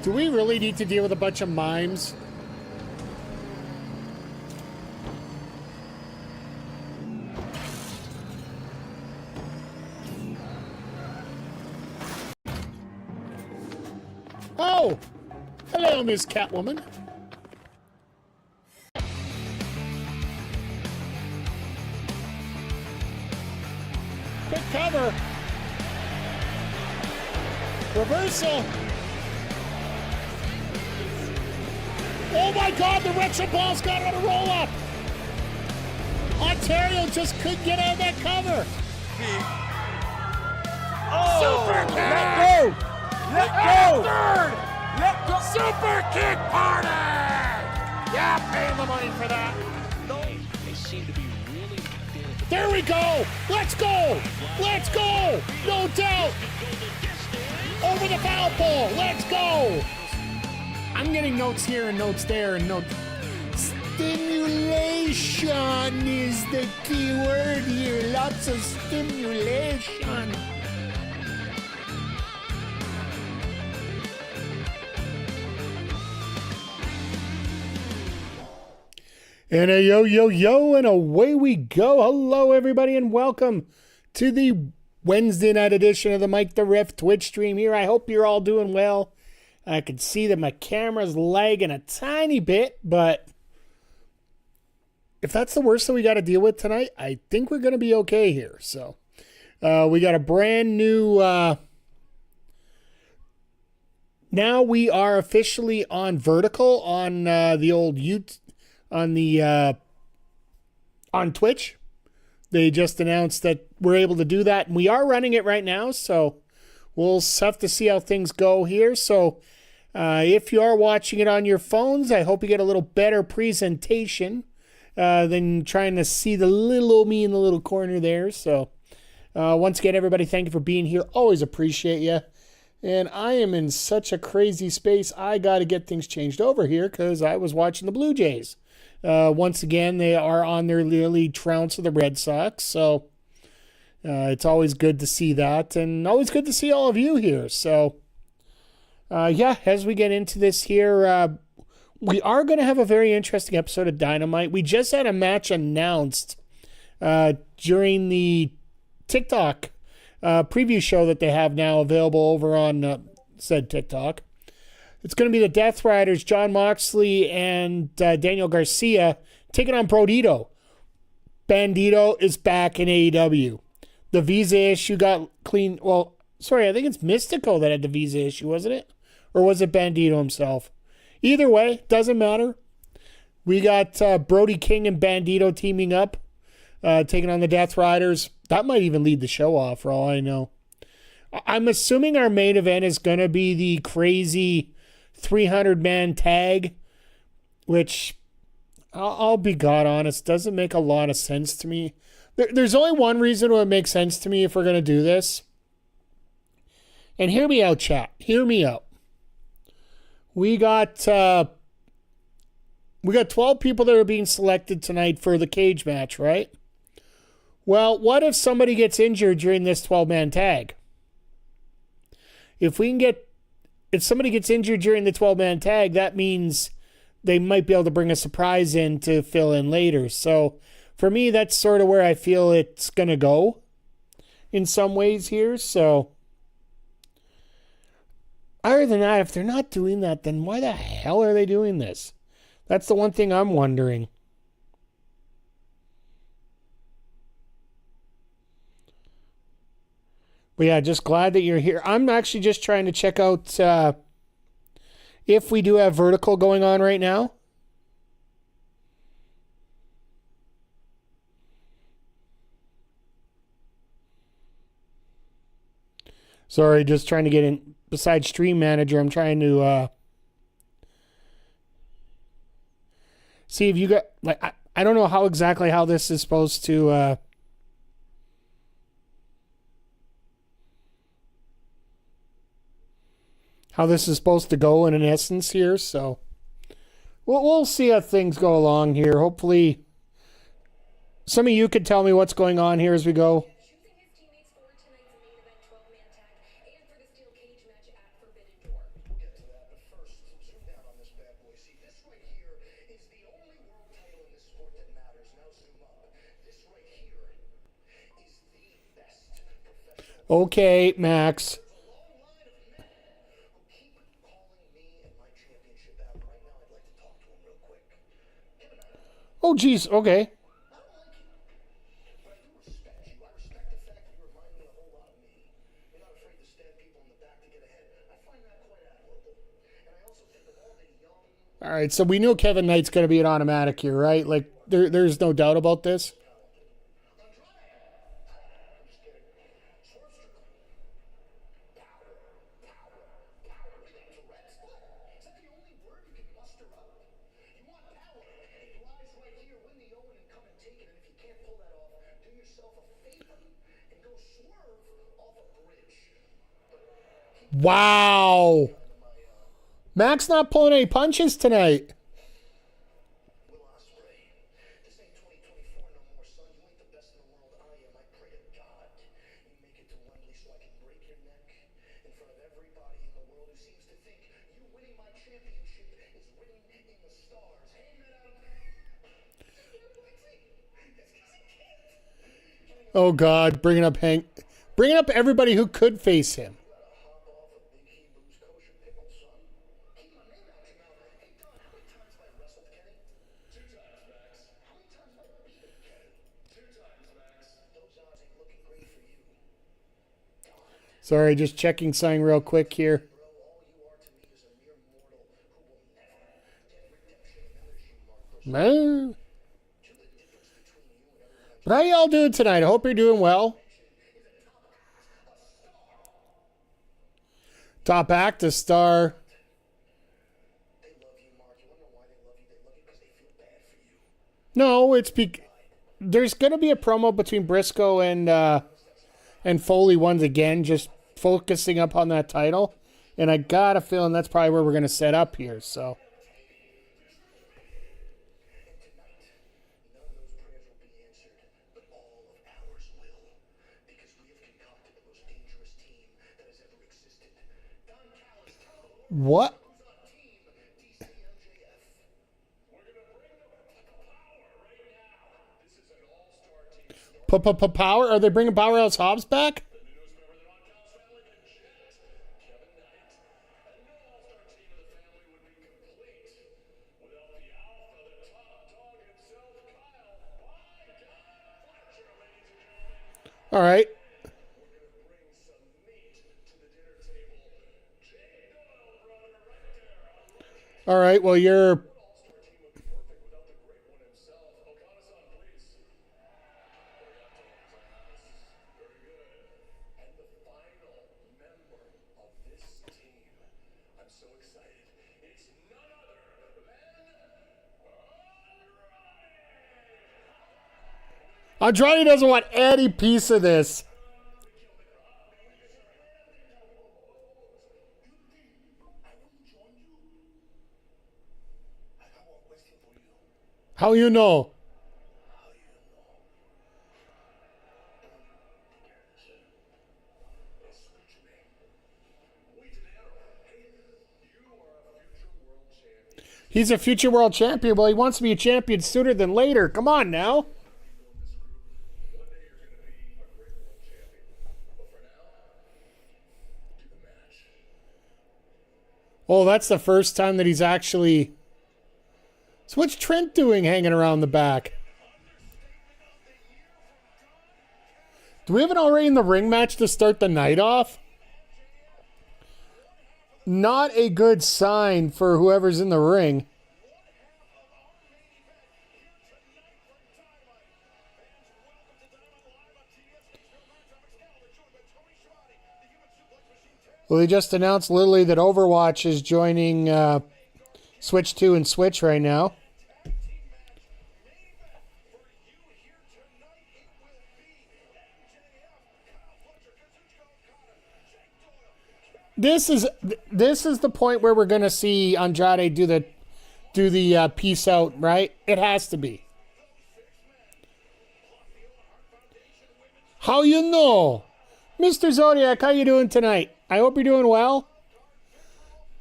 Do we really need to deal with a bunch of mimes? Oh! Hello, Miss Catwoman. Quick cover. Reversal. Oh my God, the Retro Ball's got on a roll up. Ontario just couldn't get out of that cover. Oh, Super kick! let go! Let go! Third! Let go! Super kick party! Yeah, paying the money for that. They seem to be really thin at the There we go! Let's go! Let's go! No doubt! Over the foul pole! Let's go! I'm getting notes here and notes there and notes. Stimulation is the key word here. Lots of stimulation. And a yo, yo, yo, and away we go. Hello, everybody, and welcome to the Wednesday night edition of the Mike the Ref Twitch stream here. I hope you're all doing well. I can see that my camera's lagging a tiny bit, but if that's the worst that we got to deal with tonight, I think we're going to be okay here. So we got a brand new... now we are officially on vertical on the old YouTube. On Twitch. They just announced that we're able to do that, and we are running it right now, so we'll have to see how things go here. So if you are watching it on your phones, I hope you get a little better presentation than trying to see the little old me in the little corner there. So once again, everybody, thank you for being here. Always appreciate you. And I am in such a crazy space, I got to get things changed over here because I was watching the Blue Jays. Once again, they are on their lead trounce of the Red Sox, so it's always good to see that, and always good to see all of you here. So, yeah, as we get into this here, we are going to have a very interesting episode of Dynamite. We just had a match announced during the TikTok preview show that they have now available over on said TikTok. It's going to be the Death Riders, John Moxley and Daniel Garcia, taking on Bandito. Bandito is back in AEW. The visa issue got clean. Well, sorry, I think it's Mystico that had the visa issue, wasn't it? Or was it Bandito himself? Either way, doesn't matter. We got Brody King and Bandito teaming up, taking on the Death Riders. That might even lead the show off, for all I know. I'm assuming our main event is going to be the crazy 300-man tag, which, I'll be God honest, doesn't make a lot of sense to me. There's only one reason why it makes sense to me if we're going to do this. And hear me out, chat. Hear me out. We got 12 people that are being selected tonight for the cage match, right? Well, what if somebody gets injured during this 12-man tag? If somebody gets injured during the 12-man tag, that means they might be able to bring a surprise in to fill in later. So for me, that's sort of where I feel it's going to go in some ways here. So other than that, if they're not doing that, then why the hell are they doing this? That's the one thing I'm wondering. But yeah, just glad that you're here. I'm actually just trying to check out if we do have vertical going on right now. Sorry, just trying to get in. Besides Stream Manager, I'm trying to see if you got, like, I don't know how exactly how this is supposed to how this is supposed to go in an essence here, so we'll see how things go along here. Hopefully some of you could tell me what's going on here as we go. Okay, Max. Oh, geez. Okay. All right, so we knew Kevin Knight's going to be an automatic here, right? Like, there's no doubt about this. Wow. Max not pulling any punches tonight. Oh God, bringing up everybody who could face him. Sorry, just checking something real quick here. Man. But how y'all doing tonight? I hope you're doing well. Top act, a star. No, it's there's going to be a promo between Briscoe and Foley once again, just focusing up on that title. And I got a feeling that's probably where we're going to set up here. So. What? Power? Are they bringing Powerhouse Hobbs back? All right. All right, well, you're... Andrade doesn't want any piece of this. How you know? He's a future world champion. Well, he wants to be a champion sooner than later. Come on now. Oh, that's the first time that he's actually... So what's Trent doing hanging around the back? Do we have an already in the ring match to start the night off? Not a good sign for whoever's in the ring. Well, they just announced literally that Overwatch is joining Switch 2 and Switch right now. This is the point where we're going to see Andrade do the peace out, right? It has to be. How you know? Mr. Zodiac, how you doing tonight? I hope you're doing well.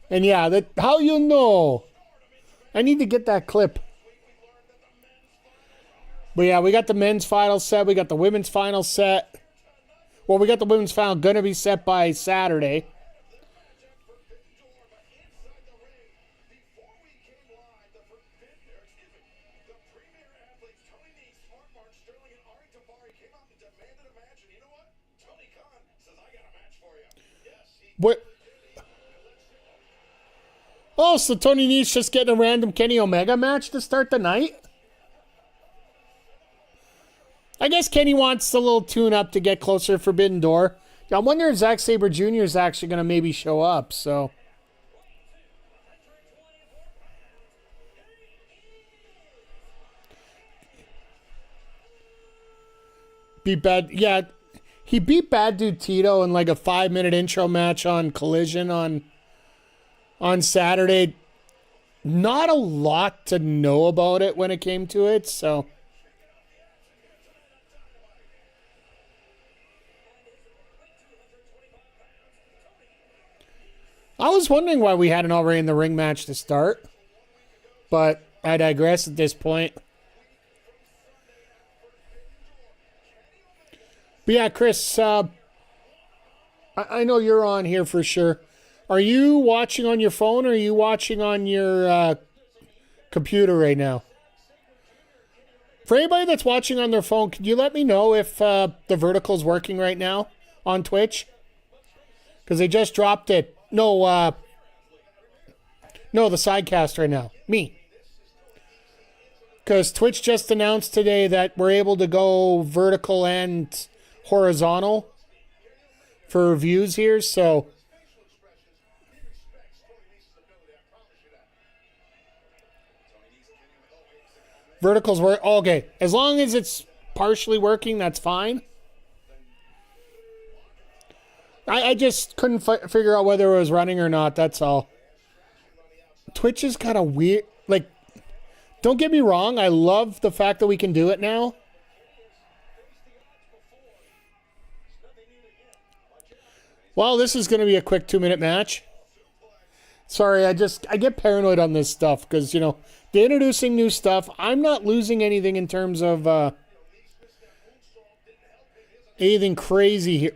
And yeah, how you know? I need to get that clip. But yeah, we got the men's final set. We got the women's final set. Well, we got the women's final going to be set by Saturday. What? Oh, so Tony Nese just getting a random Kenny Omega match to start the night? I guess Kenny wants a little tune-up to get closer to Forbidden Door. I wonder if Zack Sabre Jr. is actually going to maybe show up, so... Beat Bad... Yeah, he beat Bad Dude Tito in like a 5-minute intro match on Collision on Saturday. Not a lot to know about it when it came to it, so... I was wondering why we hadn't already in the ring match to start. But I digress at this point. But yeah, Chris, I know you're on here for sure. Are you watching on your phone or are you watching on your computer right now? For anybody that's watching on their phone, could you let me know if the vertical's working right now on Twitch? Because they just dropped it. No, the Sidecast right now. Me. Because Twitch just announced today that we're able to go vertical and horizontal for reviews here, so... Verticals work. Okay, as long as it's partially working, that's fine. I just couldn't figure out whether it was running or not, that's all. Twitch is kind of weird. Like, don't get me wrong, I love the fact that we can do it now. Well, this is going to be a quick 2-minute match. Sorry, I get paranoid on this stuff because, you know, they're introducing new stuff. I'm not losing anything in terms of anything crazy here.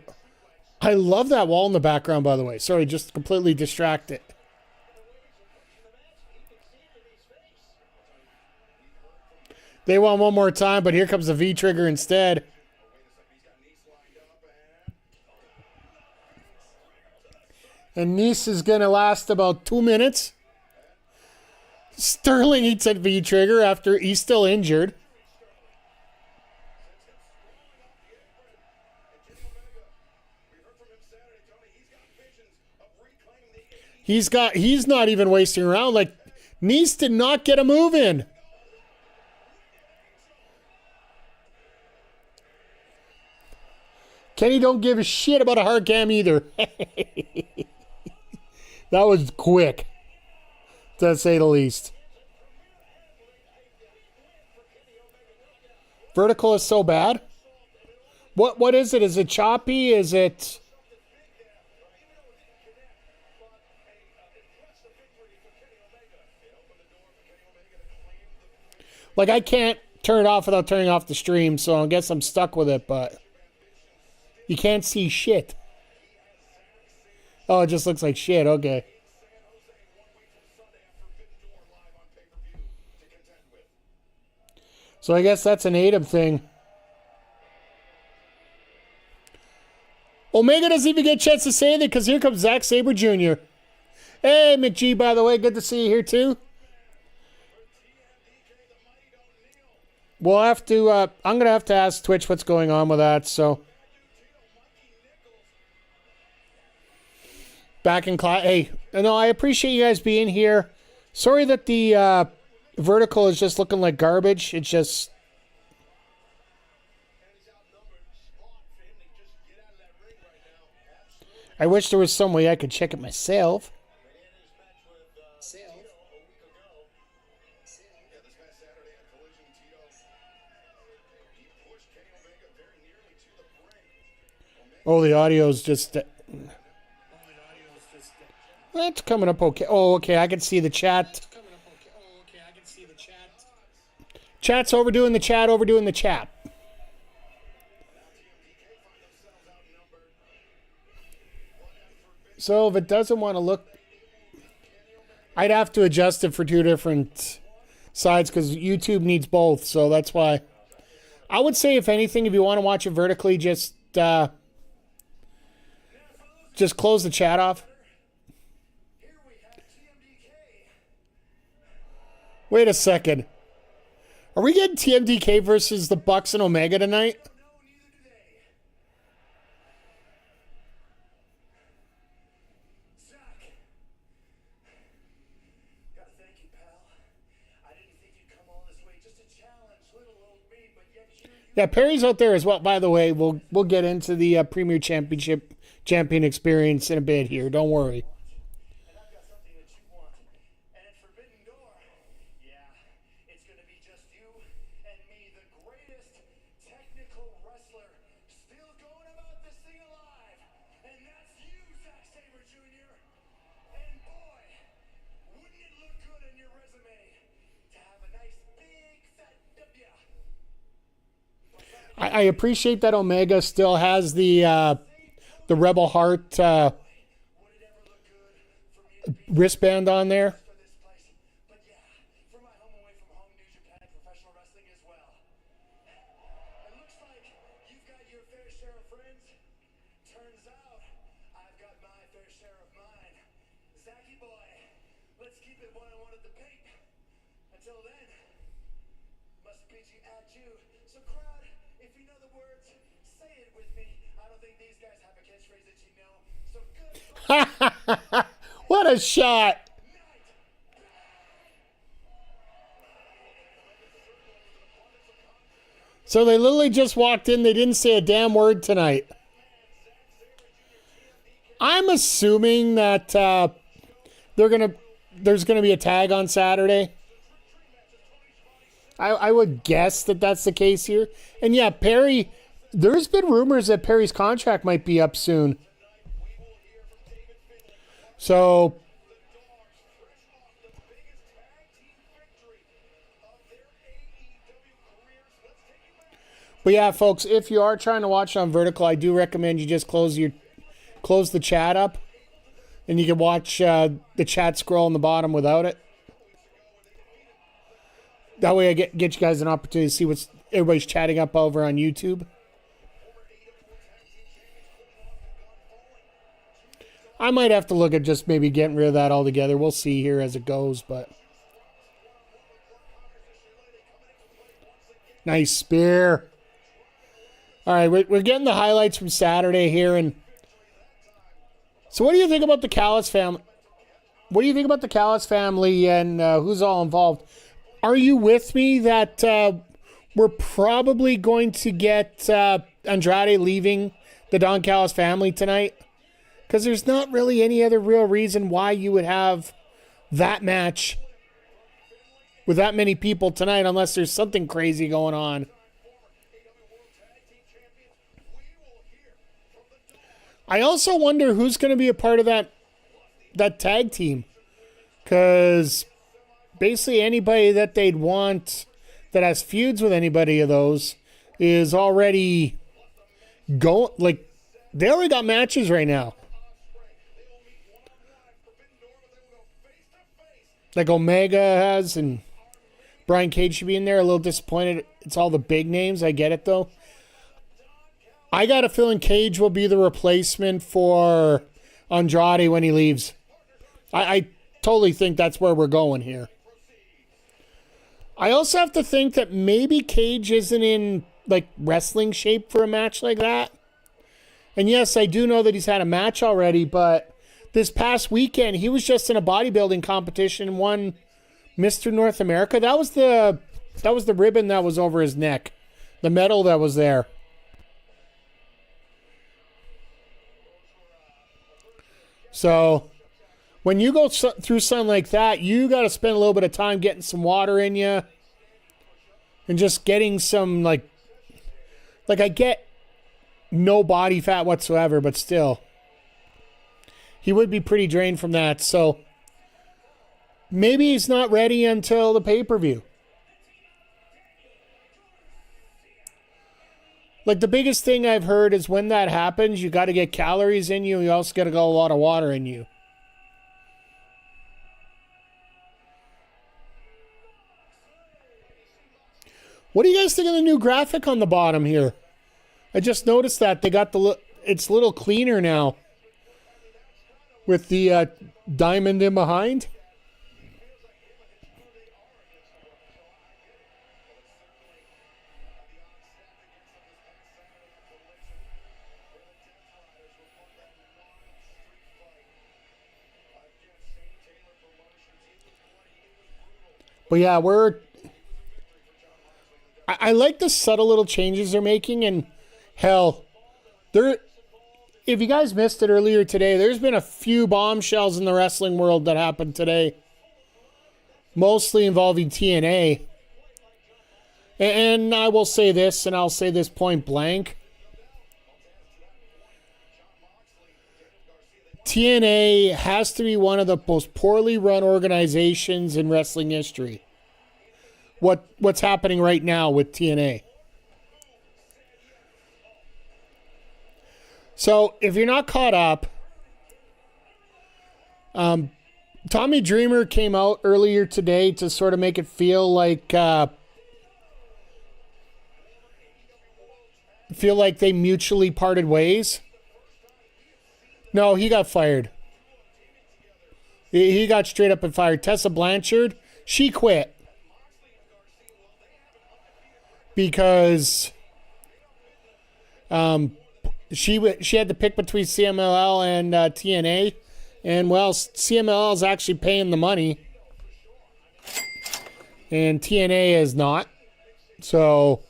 I love that wall in the background, by the way. Sorry, just completely distracted. They want one more time, but here comes the V-trigger instead. And Nese is going to last about 2 minutes. Sterling eats that V-trigger after he's still injured. He's not even wasting around. Like, Nese did not get a move in. Kenny don't give a shit about a hard cam either. That was quick, to say the least. Vertical is so bad. What is it? Is it choppy? Is it... Like, I can't turn it off without turning off the stream, so I guess I'm stuck with it, but... You can't see shit. Oh, it just looks like shit. Okay. So I guess that's an AEW thing. Omega doesn't even get a chance to say anything because here comes Zack Sabre Jr. Hey, McG, by the way. Good to see you here, too. We'll have to... I'm going to have to ask Twitch what's going on with that, so... Back in class. Hey, no, I appreciate you guys being here. Sorry that the vertical is just looking like garbage. It's just... I wish there was some way I could check it myself. Oh, the audio's just... That's coming up okay. Oh, okay, I can see the chat. Chat's overdoing the chat, overdoing the chat. So if it doesn't want to look, I'd have to adjust it for two different sides because YouTube needs both. So that's why I would say, if anything, if you want to watch it vertically, just close the chat off. Wait a second. Are we getting TMDK versus the Bucks and Omega tonight? Yeah, Perry's out there as well. By the way, we'll get into the Premier Championship champion experience in a bit here. Don't worry. I appreciate that Omega still has the Rebel Heart wristband on there. What a shot. So they literally just walked in. They didn't say a damn word tonight. I'm assuming that there's gonna be a tag on Saturday. I would guess that that's the case here. And yeah, Perry, there's been rumors that Perry's contract might be up soon. So, but yeah, folks, if you are trying to watch on vertical, I do recommend you just close the chat up, and you can watch the chat scroll on the bottom without it. That way, I get you guys an opportunity to see what everybody's chatting up over on YouTube. I might have to look at just maybe getting rid of that altogether. We'll see here as it goes, but nice spear. All right, we're getting the highlights from Saturday here, and so what do you think about the Callis family? What do you think about the Callis family and who's all involved? Are you with me that we're probably going to get Andrade leaving the Don Callis family tonight? Because there's not really any other real reason why you would have that match with that many people tonight unless there's something crazy going on. I also wonder who's going to be a part of that tag team. Because basically anybody that they'd want that has feuds with anybody of those is already going. Like, they already got matches right now. Like Omega has, and Brian Cage should be in there. A little disappointed. It's all the big names. I get it, though. I got a feeling Cage will be the replacement for Andrade when he leaves. I totally think that's where we're going here. I also have to think that maybe Cage isn't in like wrestling shape for a match like that. And yes, I do know that he's had a match already, but this past weekend, he was just in a bodybuilding competition and won Mr. North America. That was the ribbon that was over his neck. The medal that was there. So, when you go through something like that, you got to spend a little bit of time getting some water in you. And just getting some, like I get no body fat whatsoever, but still. He would be pretty drained from that, so maybe he's not ready until the pay-per-view. Like, the biggest thing I've heard is when that happens, you got to get calories in you. You also got to get a lot of water in you. What do you guys think of the new graphic on the bottom here? I just noticed that they got it's a little cleaner now with the diamond in behind. But yeah, I like the subtle little changes they're making, and hell, if you guys missed it earlier today, there's been a few bombshells in the wrestling world that happened today, mostly involving TNA. And I will say this, and I'll say this point blank. TNA has to be one of the most poorly run organizations in wrestling history. What's happening right now with TNA. So, if you're not caught up, Tommy Dreamer came out earlier today to sort of make it feel like they mutually parted ways. No, he got fired. He got straight up and fired. Tessa Blanchard, she quit. Because she had to pick between CMLL and TNA. And, well, CMLL is actually paying the money. And TNA is not. So,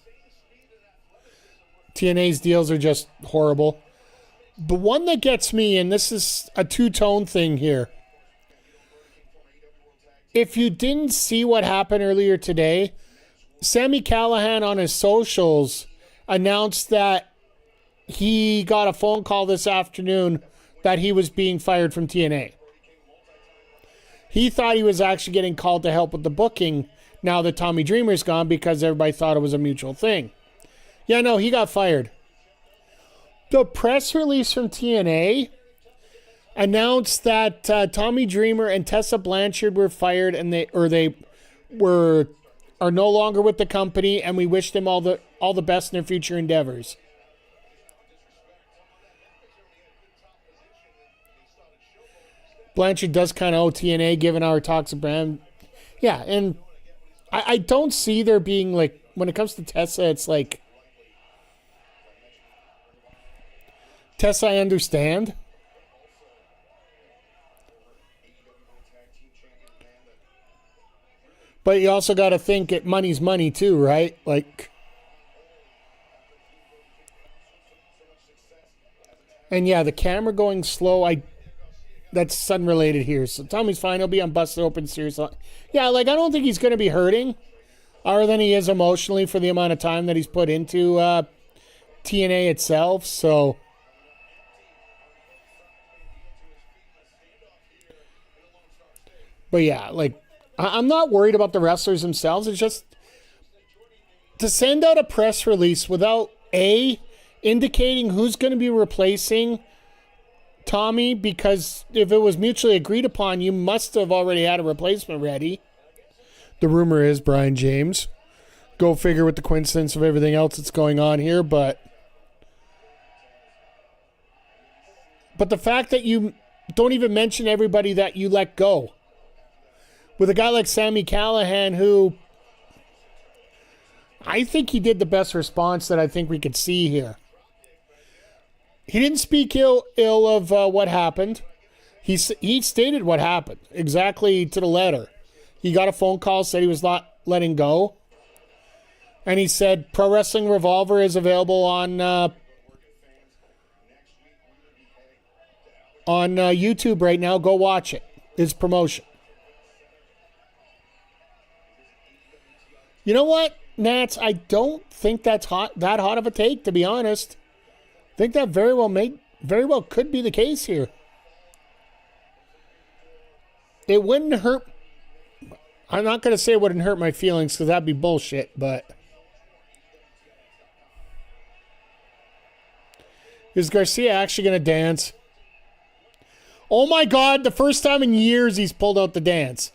TNA's deals are just horrible. The one that gets me, and this is a two-tone thing here. If you didn't see what happened earlier today, Sami Callihan on his socials announced that he got a phone call this afternoon that he was being fired from TNA. He thought he was actually getting called to help with the booking now that Tommy Dreamer's gone because everybody thought it was a mutual thing. Yeah, no, he got fired. The press release from TNA announced that Tommy Dreamer and Tessa Blanchard were fired, and they are no longer with the company, and we wish them all the best in their future endeavors. Blanchard does kind of owe TNA given our toxic brand. Yeah, and I don't see there being, like, when it comes to Tessa, it's like, Tessa, I understand. But you also got to think money's money too, right? Like, and yeah, the camera going slow, that's unrelated here. So Tommy's fine. He'll be on Busted Open Series. Yeah, like, I don't think he's going to be hurting other than he is emotionally for the amount of time that he's put into TNA itself. So, but yeah, like, I'm not worried about the wrestlers themselves. It's just to send out a press release without indicating who's going to be replacing Tommy, because if it was mutually agreed upon, you must have already had a replacement ready. The rumor is Brian James. Go figure with the coincidence of everything else that's going on here, but the fact that you don't even mention everybody that you let go. With a guy like Sami Callihan, who I think he did the best response that I think we could see here. He didn't speak ill of what happened. He stated what happened exactly to the letter. He got a phone call, said he was not letting go. And he said Pro Wrestling Revolver is available on YouTube right now. Go watch it. It's promotion. You know what, Nats? I don't think that's that hot of a take, to be honest. I think that very well could be the case here. It wouldn't hurt. I'm not going to say it wouldn't hurt my feelings because that'd be bullshit, but Is Garcia actually going to dance? Oh my God, the first time in years he's pulled out the dance.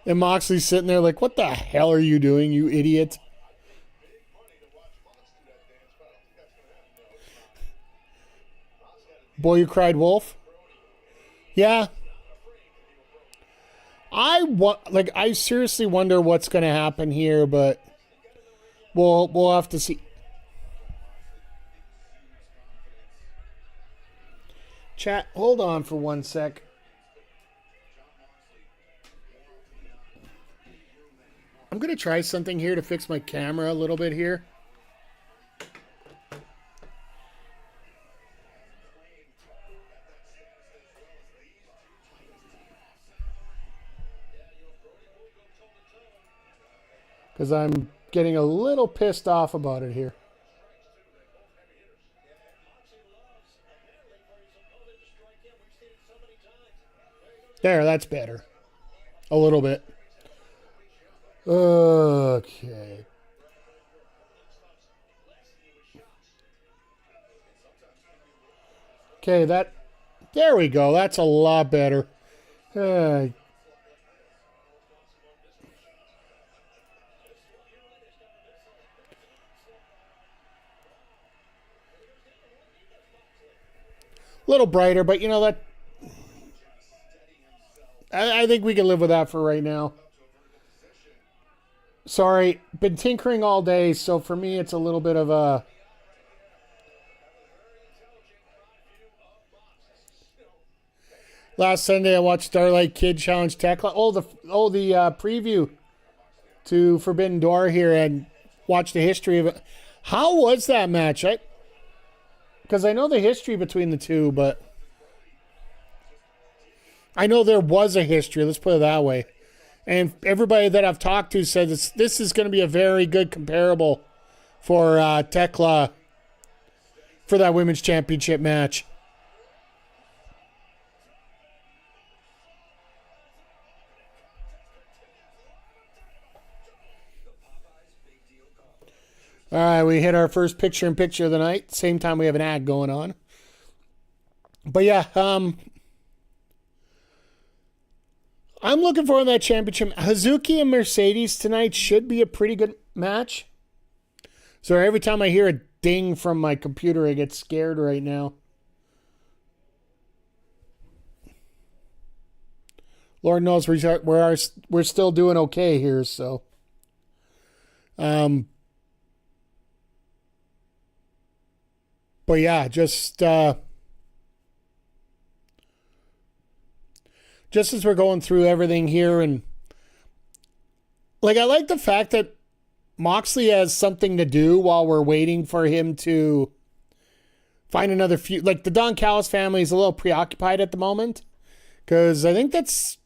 And Moxley's sitting there like, what the hell are you doing, you idiot? Boy, you cried wolf? Yeah. I seriously wonder what's going to happen here, but we'll have to see. Chat, hold on for 1 sec. I'm going to try something here to fix my camera a little bit here. Because I'm getting a little pissed off about it here. There, that's better. A little bit. Okay. Okay, there we go. That's a lot better. Little brighter, but you know that I think we can live with that for right now. Sorry, been tinkering all day, so for me it's a little bit of a Last Sunday I watched Starlight Kid challenge Tekla. The preview to Forbidden Door here and watched the history of it. How was that match? Because I know the history between the two, but I know there was a history. Let's put it that way. And everybody that I've talked to said this is going to be a very good comparable for Tekla for that women's championship match. All right, we hit our first picture-in-picture of the night. Same time we have an ad going on. But yeah, I'm looking forward to that championship. Hazuki and Mercedes tonight should be a pretty good match. So every time I hear a ding from my computer, I get scared right now. Lord knows we're still doing okay here, so. But yeah, just as we're going through everything here, and I like the fact that Moxley has something to do while we're waiting for him to find another feud. The Don Callis family is a little preoccupied at the moment, because I think that's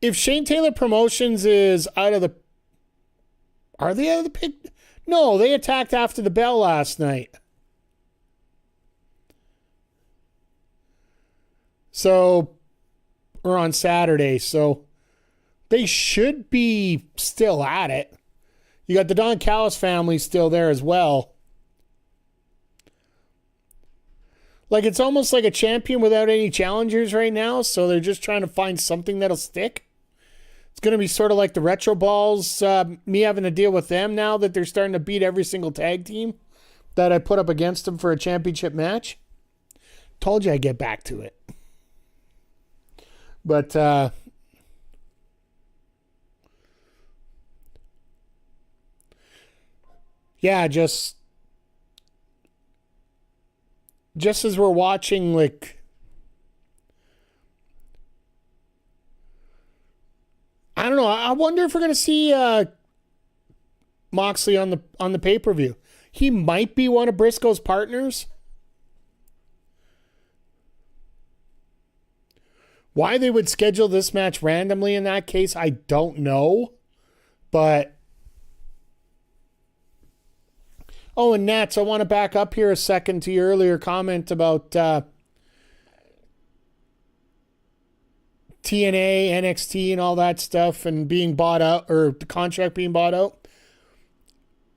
if Shane Taylor Promotions is out of the. Are they out of the pic? No, they attacked after the bell last night. Or on Saturday. So they should be still at it. You got the Don Callis family still there as well. It's almost like a champion without any challengers right now. So they're just trying to find something that'll stick. It's going to be sort of like the Retro Balls, me having to deal with them now that they're starting to beat every single tag team that I put up against them for a championship match. Told you I'd get back to it. But, yeah, just as we're watching, I don't know. I wonder if we're going to see Moxley on the pay-per-view. He might be one of Briscoe's partners. Why they would schedule this match randomly in that case, I don't know. But and Nats, I want to back up here a second to your earlier comment about TNA, NXT, and all that stuff, and being bought out, or the contract being bought out.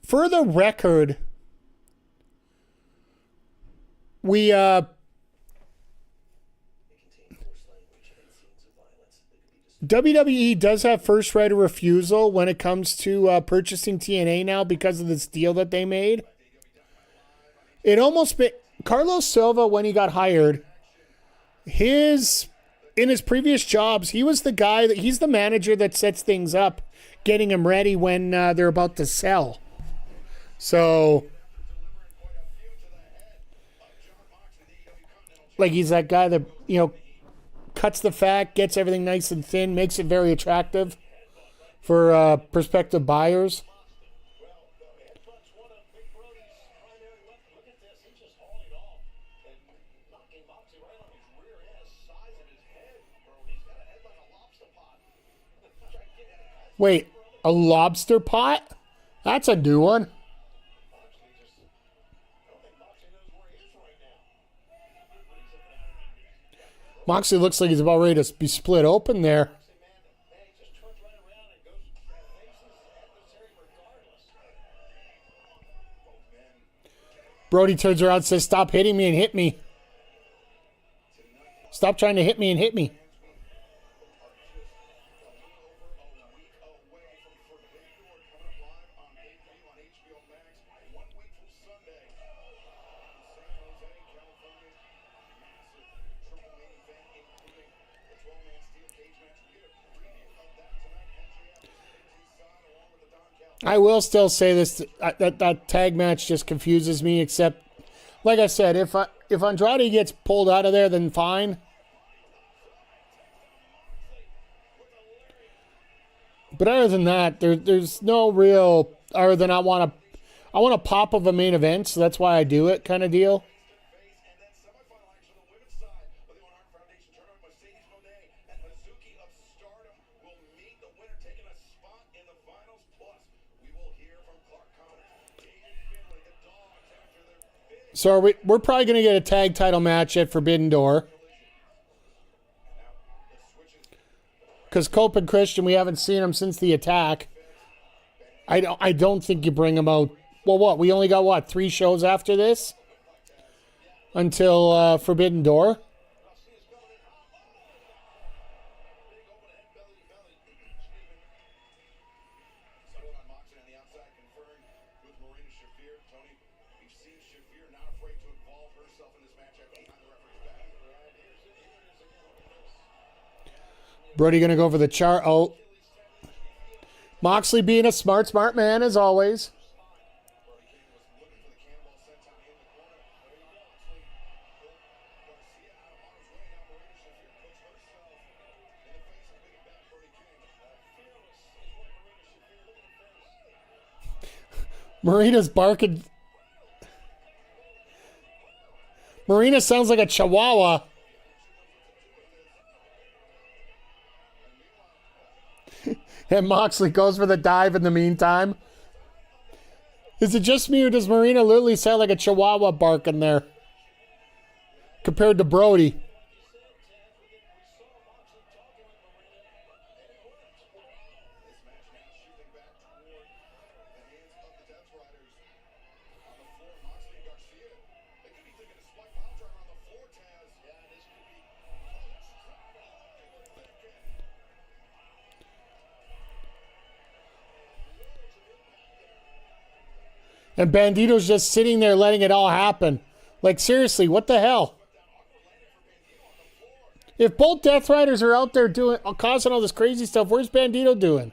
For the record, we WWE does have first right of refusal when it comes to purchasing TNA now because of this deal that they made. It almost been Carlos Silva, when he got hired, in his previous jobs, he was the guy he's the manager that sets things up, getting them ready when they're about to sell. So, like, he's that guy that, cuts the fat, gets everything nice and thin, makes it very attractive for prospective buyers. Wait, a lobster pot? That's a new one. Moxley looks like he's about ready to be split open there. Brody turns around and says, "Stop hitting me and hit me. Stop trying to hit me and hit me." I will still say this, that tag match just confuses me, except, like I said, if Andrade gets pulled out of there, then fine. But other than that, there's no real, other than I want a pop of a main event, so that's why I do it kind of deal. So we're probably going to get a tag title match at Forbidden Door. Because Cope and Christian, we haven't seen them since the attack. I don't think you bring them out. Well, what? We only got, 3 shows after this? Until Forbidden Door? Brody going to go for the chart. Oh. Moxley being a smart man as always. Marina's barking. Marina sounds like a chihuahua. And Moxley goes for the dive in the meantime. Is it just me, or does Marina literally sound like a chihuahua barking there? Compared to Brody. And Bandito's just sitting there letting it all happen. Like, seriously, what the hell? If both Death Riders are out there causing all this crazy stuff, where's Bandito doing?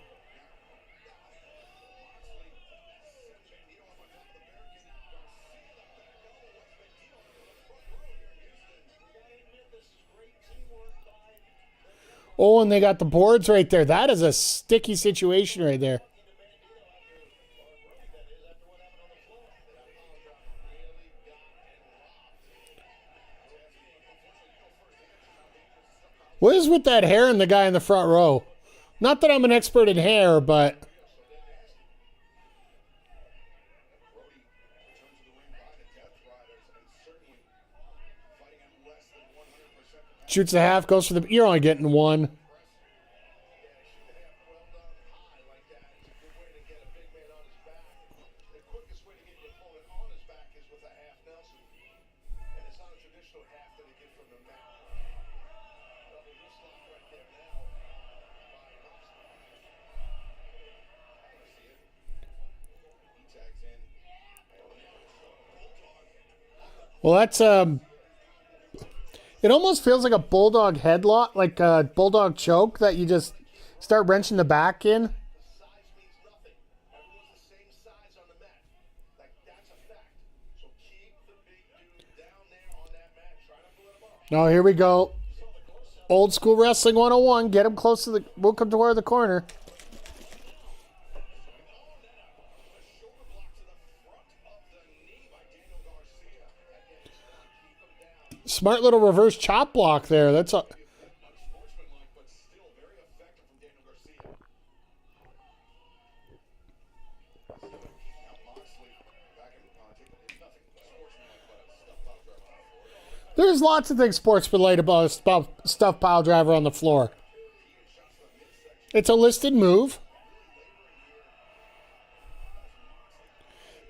Oh, and they got the boards right there. That is a sticky situation right there. What is with that hair and the guy in the front row? Not that I'm an expert in hair, but... Shoots a half, goes for the... You're only getting one. Well, that's it almost feels like a bulldog headlock, like a bulldog choke that you just start wrenching the back in. Now here we go. Old school wrestling 101. Get him close to the. We'll come toward the corner. Smart little reverse chop block there. That's a. There's lots of things sportsmanlike about a stuff pile driver on the floor. It's a listed move.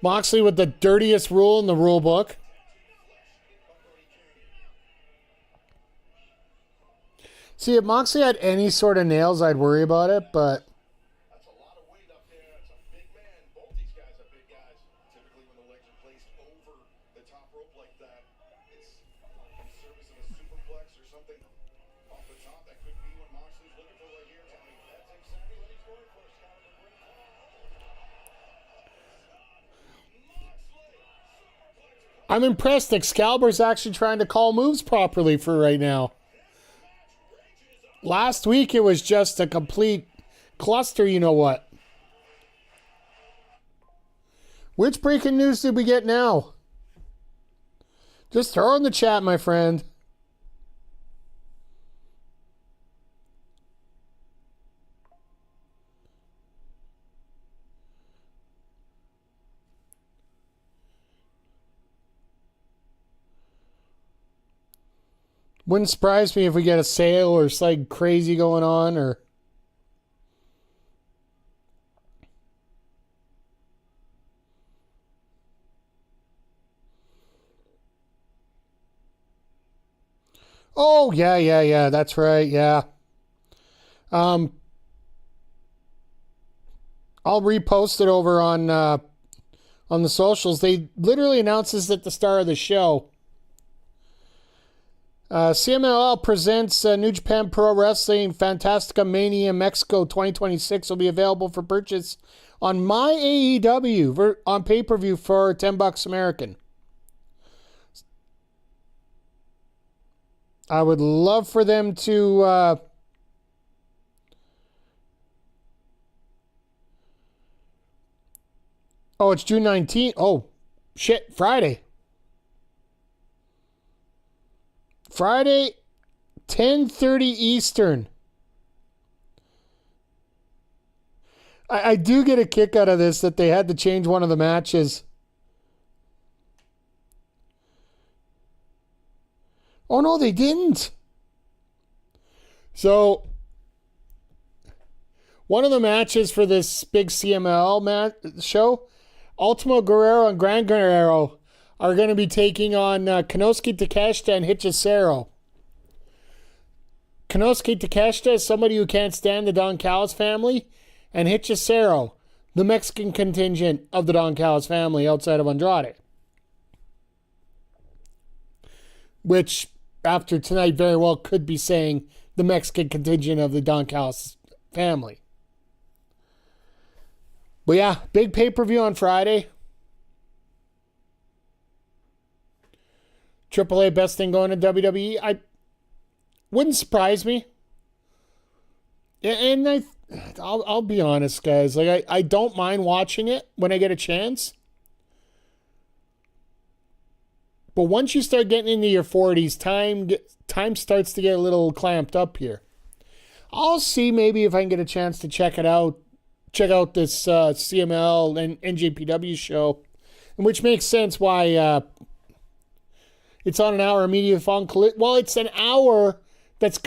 Moxley with the dirtiest rule in the rule book. See, if Moxley had any sort of nails, I'd worry about it, but... That's a lot of weight up there. It's a big man. Both these guys are big guys. Typically when the legs are placed over the top rope like that, it's in service of a superplex or something off the top. That could be what Moxley's looking for right here, Tony. That's exactly what he's going for, Scott. I'm impressed Excalibur's actually trying to call moves properly for right now. Last week, it was just a complete cluster, you know what. Which breaking news did we get now? Just throw in the chat, my friend. Wouldn't surprise me if we get a sale or something crazy going on, or... Oh, yeah, that's right, yeah. I'll repost it over on the socials. They literally announced this at the start of the show. CMLL presents New Japan Pro Wrestling Fantastica Mania Mexico 2026 will be available for purchase on My AEW on pay-per-view for $10 American. I would love for them to oh, it's June 19th. Oh, shit, Friday. Friday, 10:30 Eastern. I do get a kick out of this that they had to change one of the matches. Oh, no, they didn't. So, one of the matches for this big CMLL show, Ultimo Guerrero and Gran Guerrero are going to be taking on Konosuke Takeshita and Hechicero. Konosuke Takeshita is somebody who can't stand the Don Callis family, and Hechicero, the Mexican contingent of the Don Callis family outside of Andrade. Which, after tonight, very well could be saying the Mexican contingent of the Don Callis family. But yeah, big pay-per-view on Friday. AAA best thing going to WWE. I wouldn't surprise me. And I'll be honest, guys. Like I don't mind watching it when I get a chance. But once you start getting into your 40s, time starts to get a little clamped up here. I'll see maybe if I can get a chance to check it out. Check out this CML and NJPW show, which makes sense why it's on an hour immediately following. Well, it's an hour that's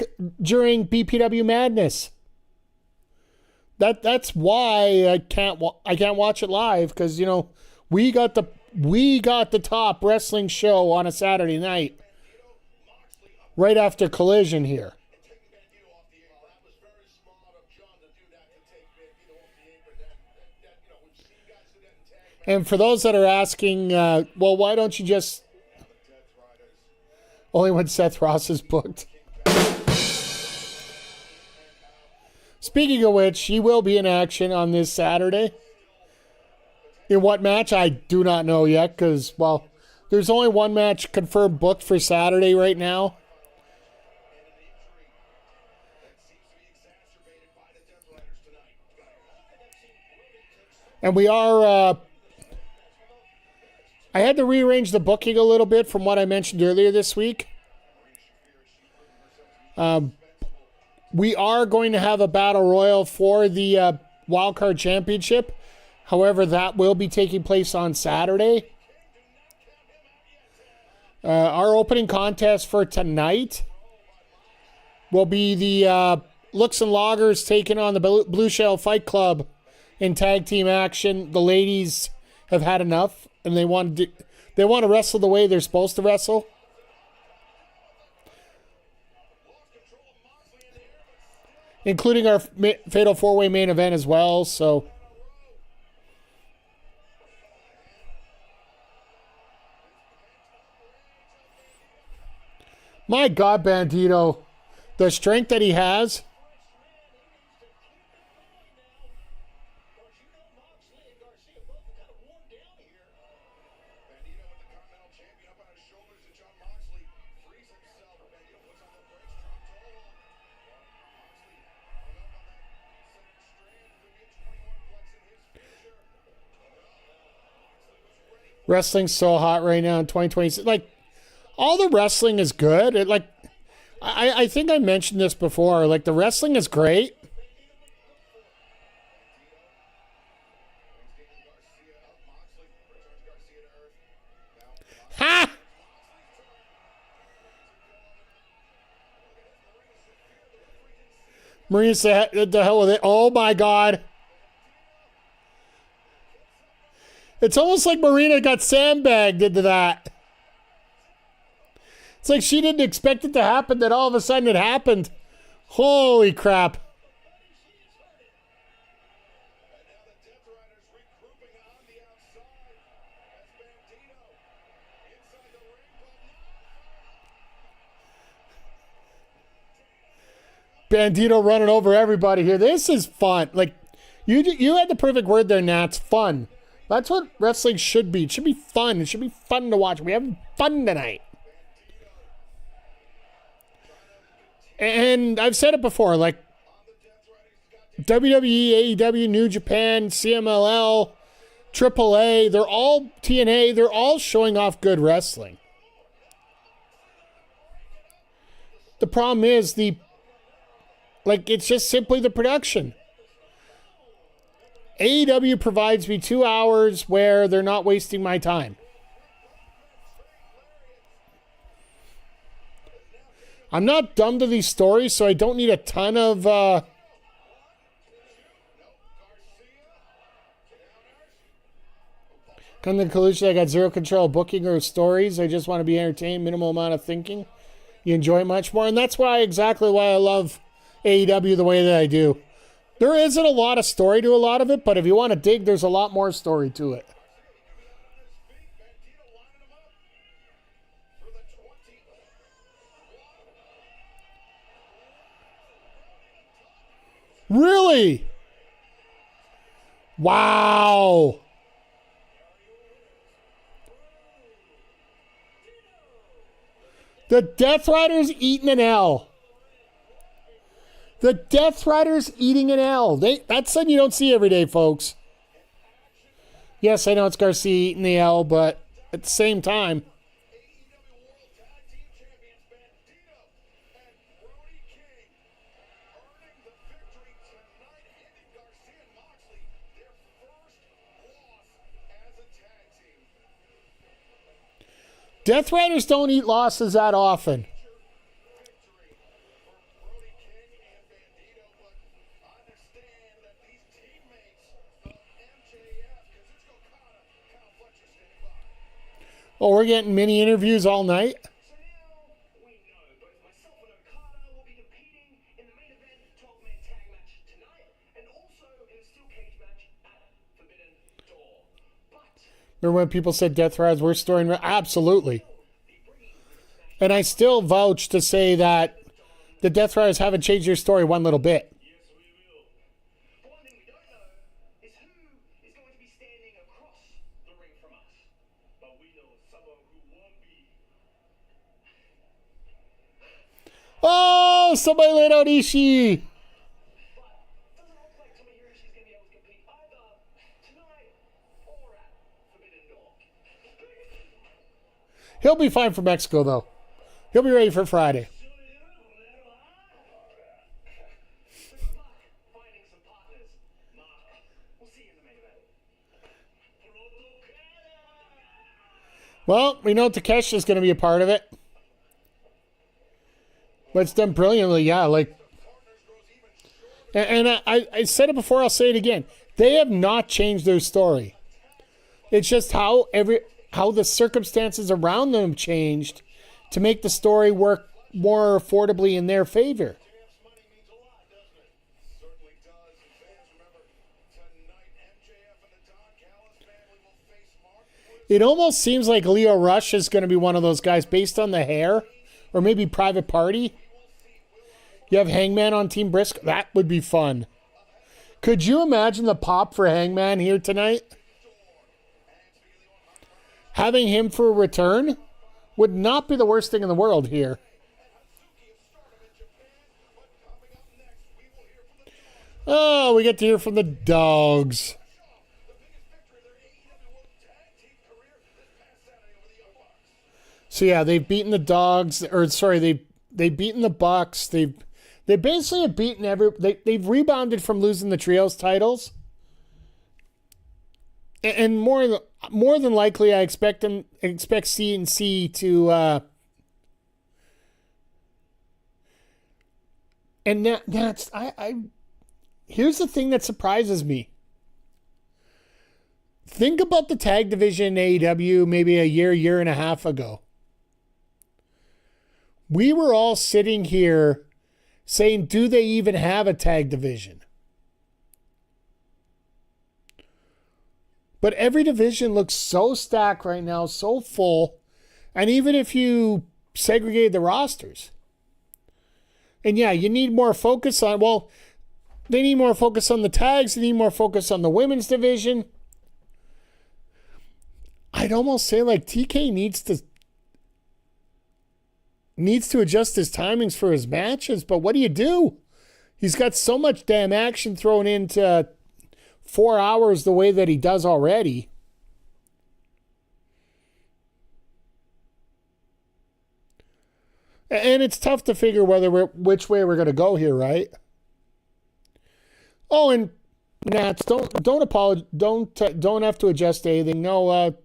during BPW Madness. That's why I can't watch it live, because we got the we got the top wrestling show on a Saturday night right after Collision here. And for those that are asking, well, why don't you just... Only when Seth Ross is booked. Speaking of which, he will be in action on this Saturday. In what match? I do not know yet because, well, there's only one match confirmed booked for Saturday right now. And we are... I had to rearrange the booking a little bit from what I mentioned earlier this week. We are going to have a battle royal for the Wildcard Championship. However, that will be taking place on Saturday. Our opening contest for tonight will be the Looks and Loggers taking on the Blue Shell Fight Club in tag team action. The ladies have had enough, and they want to wrestle the way they're supposed to wrestle. Including our Fatal 4-Way main event as well, so... My God, Bandito. The strength that he has... Wrestling's so hot right now in 2026. Like, all the wrestling is good. I think I mentioned this before. Like, the wrestling is great. Ha! Marina said, the hell with it. Oh, my God. It's almost like Marina got sandbagged into that. It's like she didn't expect it to happen, then all of a sudden it happened. Holy crap. Bandito running over everybody here. This is fun. Like, you had the perfect word there, Nats. Fun. That's what wrestling should be. It should be fun. It should be fun to watch. We're having fun tonight. And I've said it before, like WWE, AEW, New Japan, CMLL, AAA, they're all TNA, they're all showing off good wrestling. The problem is it's just simply the production. AEW provides me 2 hours where they're not wasting my time. I'm not dumb to these stories, so I don't need a ton of... Come to the conclusion I got zero control of booking or stories. I just want to be entertained, minimal amount of thinking. You enjoy it much more. And that's exactly why I love AEW the way that I do. There isn't a lot of story to a lot of it, but if you want to dig, there's a lot more story to it. Really? Wow. The Death Rider's eating an L. The Death Rider's eating an L. That's something you don't see every day, folks. Yes, I know it's Garcia eating the L, but at the same time... Death Riders don't eat losses that often. Oh, we're getting mini interviews all night? So now we know both myself and Okada will be competing in the main event 12-man tag match tonight and also in a steel cage match at Forbidden Door. But Remember when people said Death Row is worst story? Absolutely. And I still vouch to say that the Death Riders haven't changed their story one little bit. yes, we will. But one thing we don't know is who is going to be standing across the ring from us. But we know someone who won't be. Oh, somebody laid out Ishii. But doesn't look like Tomohiro is going to be able to compete either tonight or at Forbidden Door. He'll be fine for Mexico, though. He'll be ready for Friday. So good luck finding some partners. Mark, we'll see you in the main event. Well, we know Takesha's going to be a part of it. But it's done brilliantly, yeah. I said it before, I'll say it again. They have not changed their story. It's just how the circumstances around them changed to make the story work more affordably in their favor. MJF's money means a lot, doesn't it? Certainly does. And fans, remember, tonight MJF and the Don Callis family will face Mark Briscoe. It almost seems like Leo Rush is going to be one of those guys based on the hair, or maybe Private Party. You have Hangman on Team Briscoe. That would be fun. Could you imagine the pop for Hangman here tonight? Having him for a return would not be the worst thing in the world here. Oh, we get to hear from the dogs. So yeah, they've beaten the dogs, or sorry, they've beaten the Bucks. They basically have beaten they've rebounded from losing the trios titles. And more than likely, I expect C&C to and that's here's the thing that surprises me. Think about the tag division in AEW maybe a year and a half ago. We were all sitting here saying, do they even have a tag division? But every division looks so stacked right now, so full. And even if you segregate the rosters. And yeah, you need more focus on, they need more focus on the tags. They need more focus on the women's division. I'd almost say like TK needs to adjust his timings for his matches. But what do? He's got so much damn action thrown into 4 hours the way that he does already. And it's tough to figure which way we're going to go here, right? Oh, and Nats, don't apologize. Don't have to adjust anything. No,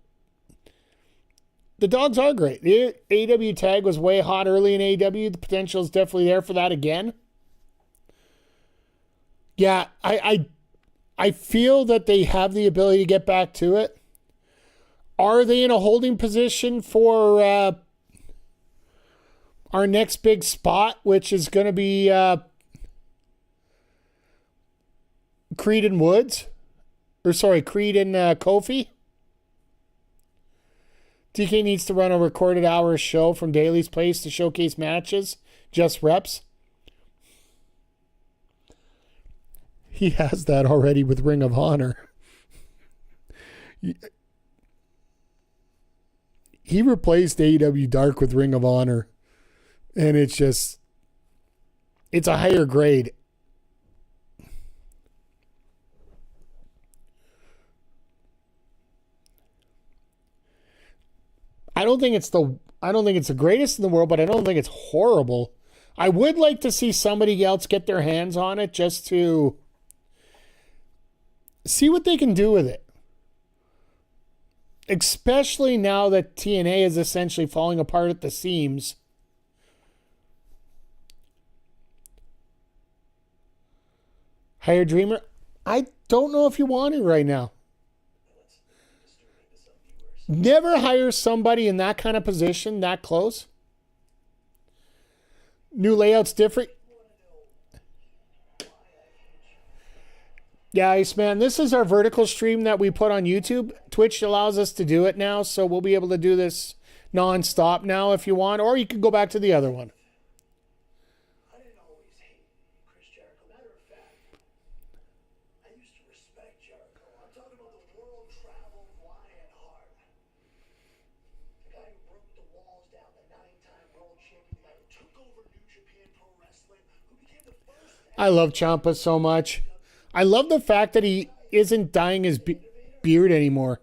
the dogs are great. The AEW tag was way hot early in AEW. The potential is definitely there for that again. Yeah, I feel that they have the ability to get back to it. Are they in a holding position for our next big spot, which is going to be Creed and Woods? Creed and Kofi? DK needs to run a recorded hour show from Daly's Place to showcase matches, just reps. He has that already with Ring of Honor. He replaced AEW Dark with Ring of Honor. And it's a higher grade. I don't think it's the greatest in the world, but I don't think it's horrible. I would like to see somebody else get their hands on it just to see what they can do with it. Especially now that TNA is essentially falling apart at the seams. Hire Dreamer? I don't know if you want to right now. Let's distribute this on viewers. Never hire somebody in that kind of position that close. New layout's different. Yeah, Iceman, this is our vertical stream that we put on YouTube. Twitch allows us to do it now, so we'll be able to do this non-stop now if you want, or you can go back to the other one. I didn't always hate Chris Jericho. Matter of fact, I used to respect Jericho. I'm talking about the world-traveled Lion Hart. The guy who broke the walls down, the 9-time world champion, the guy who took over New Japan Pro Wrestling, who became the first. I love Ciampa so much. I love the fact that he isn't dyeing his beard anymore.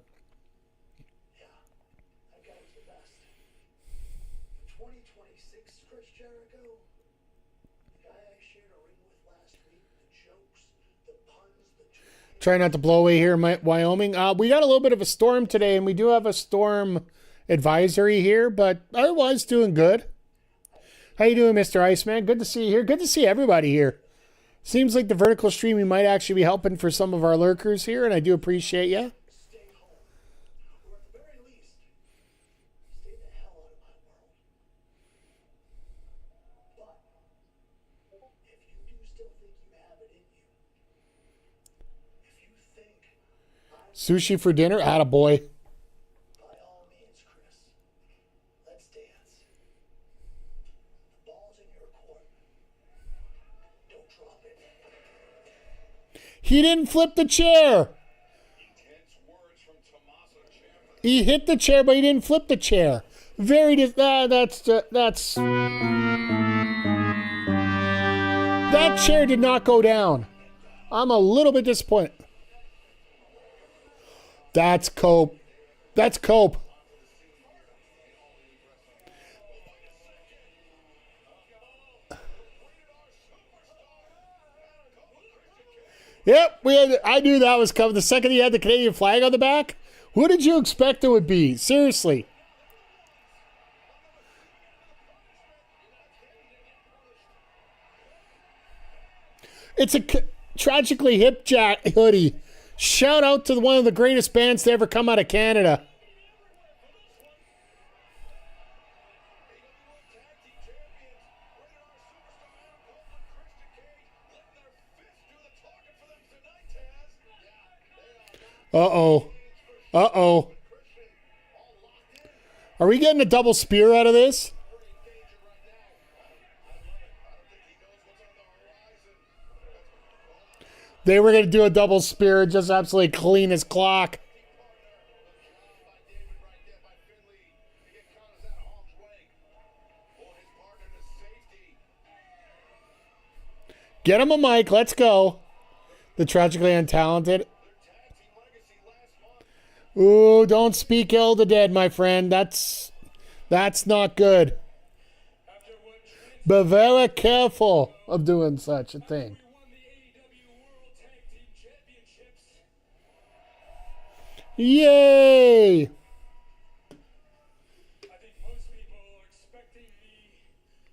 Yeah, that guy was the best. For 2026, Chris Jericho, the guy I shared a ring with last week, the jokes, the puns, the two. Try not to blow away here in Wyoming. We got a little bit of a storm today, and we do have a storm advisory here, but otherwise doing good. How you doing, Mr. Iceman? Good to see you here. Good to see everybody here. Seems like the vertical streaming might actually be helping for some of our lurkers here, and I do appreciate you. Stay home. Or at the very least, stay the hell out of my world. But if you do still think you have it in you, if you think Sushi for dinner? Attaboy. by all means, Chris, let's dance. The ball's in your court. Don't drop it. He didn't flip the chair. Intense words from Tommaso Ciampa. He hit the chair, but he didn't flip the chair. That chair did not go down. I'm a little bit disappointed. That's cope. That's cope. Yep, I knew that was coming. The second he had the Canadian flag on the back, who did you expect it would be? Seriously. It's a tragically hip jack hoodie. Shout out to one of the greatest bands to ever come out of Canada. Uh-oh. Uh-oh. Are we getting a double spear out of this? They were going to do a double spear, just absolutely clean as clock. Get him a mic. Let's go. The tragically untalented. Ooh, don't speak ill the dead, my friend. That's not good. Be very careful of doing such a thing. Yay! I think most people are expecting me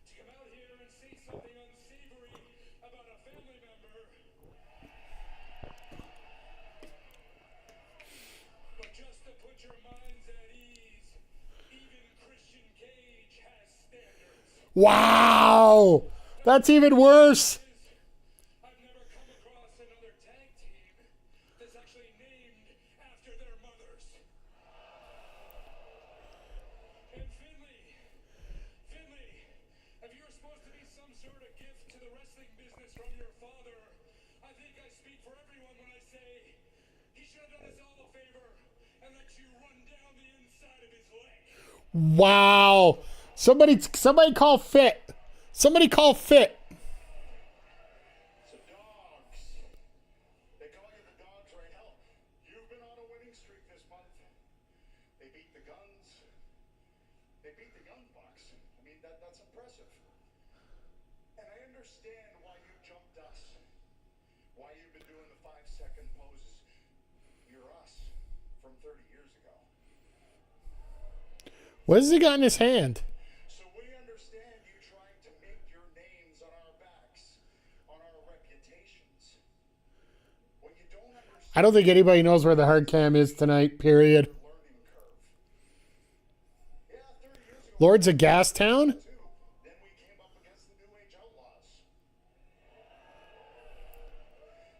to come out here and say something unsavory about a family member. But just to put your minds at ease, even Christian Cage has standards. Wow! That's even worse. I've never come across another tag team that's actually named after their mothers. And Finley, if you were supposed to be some sort of gift to the wrestling business from your father, I think I speak for everyone when I say he should have done us all a favor and let you run down the inside of his leg. Wow! Somebody call Fit. Somebody call Fit. So dogs. They call you the dogs right now. You've been on a winning streak this month. They beat the Guns. They beat the Young Bucks. I mean, that's impressive. And I understand why you jumped us. Why you've been doing the 5-second poses. You're us from 30 years ago. What has he got in his hand? So we understand you trying to make your names on our backs, on our reputations. What you don't understand I don't think anybody knows where the hard cam is tonight, period. is the learning curve. Lords of Gastown? Then we came up against the New Age Outlaws.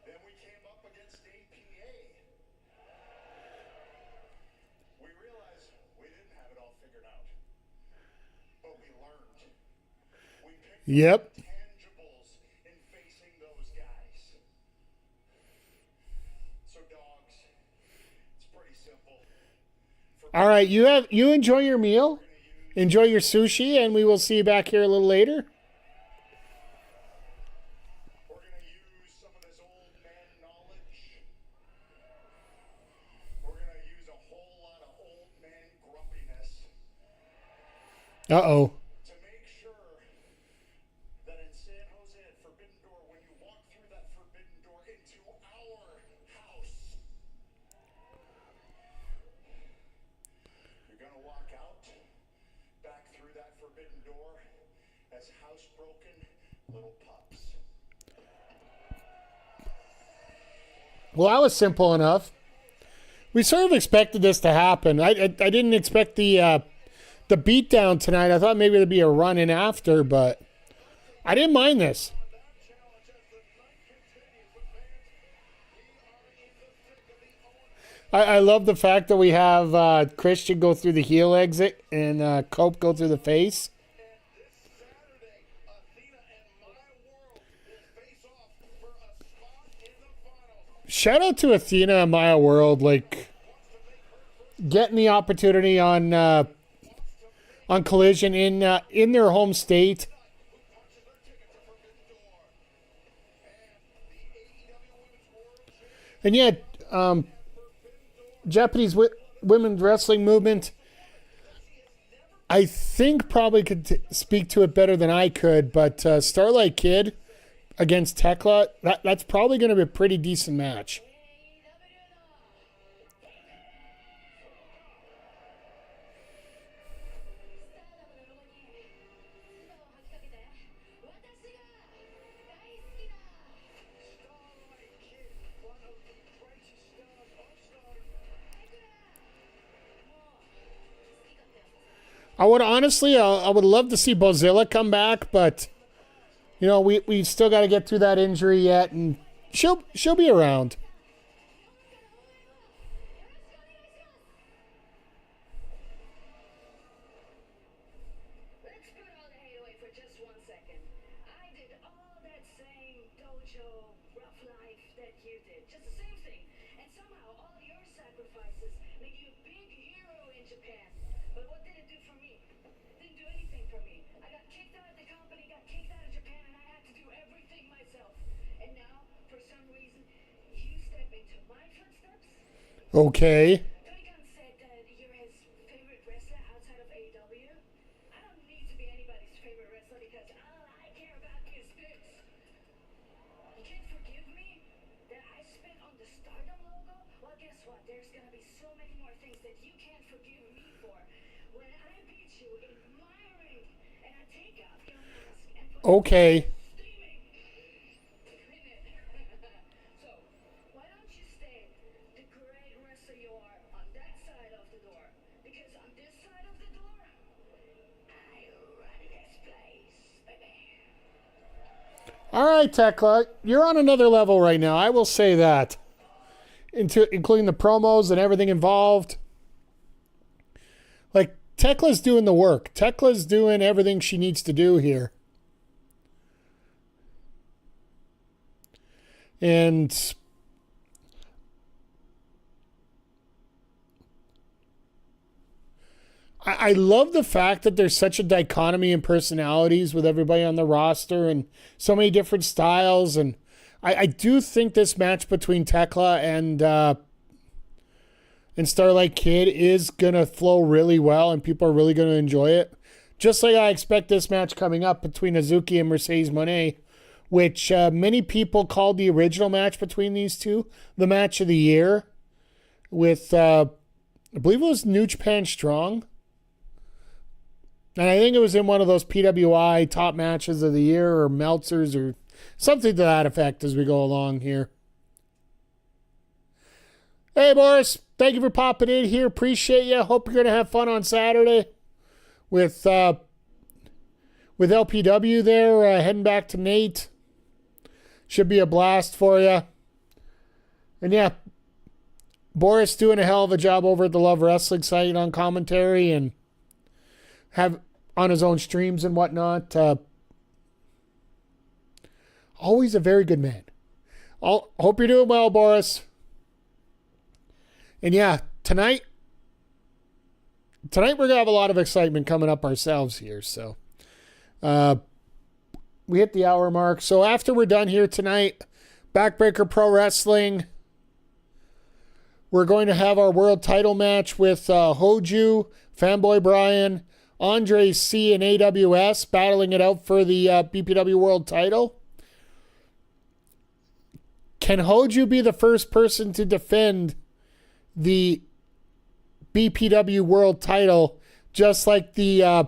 Then we came up against APA. We realized we didn't have it all figured out. But we learned. We picked Yep. tangibles in facing those guys. So dogs, it's pretty simple. All right, you enjoy your meal. Enjoy your sushi, and we will see you back here a little later. We're going to use some of this old man knowledge. We're going to use a whole lot of old man grumpiness Uh-oh. to make sure that in San Jose at Forbidden Door, when you walk through that Forbidden Door into our house, you're going to walk out back through that Forbidden Door as housebroken little pups. Well, that was simple enough. We sort of expected this to happen. I didn't expect the beatdown tonight. I thought maybe there'd be a run in after, but I didn't mind this. I love the fact that we have Christian go through the heel exit and Cope go through the face. Saturday, Athena and My World will face off for a spot in the finals. Shout out to Athena and Maya World, like getting the opportunity on Collision in their home state. And yet, Japanese women's wrestling movement, I think probably could speak to it better than I could, but Starlight Kid against Tekla, that's probably going to be a pretty decent match. I would honestly, I would love to see Bozilla come back, but you know, we still got to get through that injury yet, and she'll be around. Let's put all the hate away for just 1 second. I did all that same dojo rough life that you did. Just the same thing. And somehow all your sacrifices made you a big hero in Japan. But what did it do for me? Didn't do anything for me. I got kicked out of the company, got kicked out of Japan, and I had to do everything myself. And now, for some reason, you step into my footsteps? Okay. Tony Khan said that you're his favorite wrestler outside of AEW. I don't need to be anybody's favorite wrestler because all I care about is this. You can't forgive me that I spit on the Stardom logo? Well, guess what? There's gonna be so many more things that you can't forgive me for. When I beat you in my ring and I take off your mask and put Okay. steaming in it. So, why don't you stay the great wrestler you are on that side of the door? Because on this side of the door, I run this place, baby. All right, Tekla, you're on another level right now. I will say that, including the promos and everything involved. Like, Tekla's doing the work. Tekla's doing everything she needs to do here. And I love the fact that there's such a dichotomy in personalities with everybody on the roster and so many different styles. And I do think this match between Tekla and Starlight Kid is going to flow really well and people are really going to enjoy it. Just like I expect this match coming up between Hazuki and Mercedes Mone, which many people called the original match between these two the match of the year with, I believe it was New Japan Strong. And I think it was in one of those PWI top matches of the year or Meltzer's or something to that effect as we go along here. Hey, Boris, thank you for popping in here. Appreciate you. Hope you're going to have fun on Saturday. with LPW there, heading back to Nate. Should be a blast for you. And yeah, Boris doing a hell of a job over at the Love Wrestling site on commentary and have on his own streams and whatnot. Always a very good man. Hope you're doing well, Boris. And yeah, tonight we're going to have a lot of excitement coming up ourselves here. So we hit the hour mark. So after we're done here tonight, Backbreaker Pro Wrestling, we're going to have our world title match with Hoju, Fanboy Brian, Andre C, and AWS battling it out for the BPW world title. Can Hoju be the first person to defend the BPW world title, just like the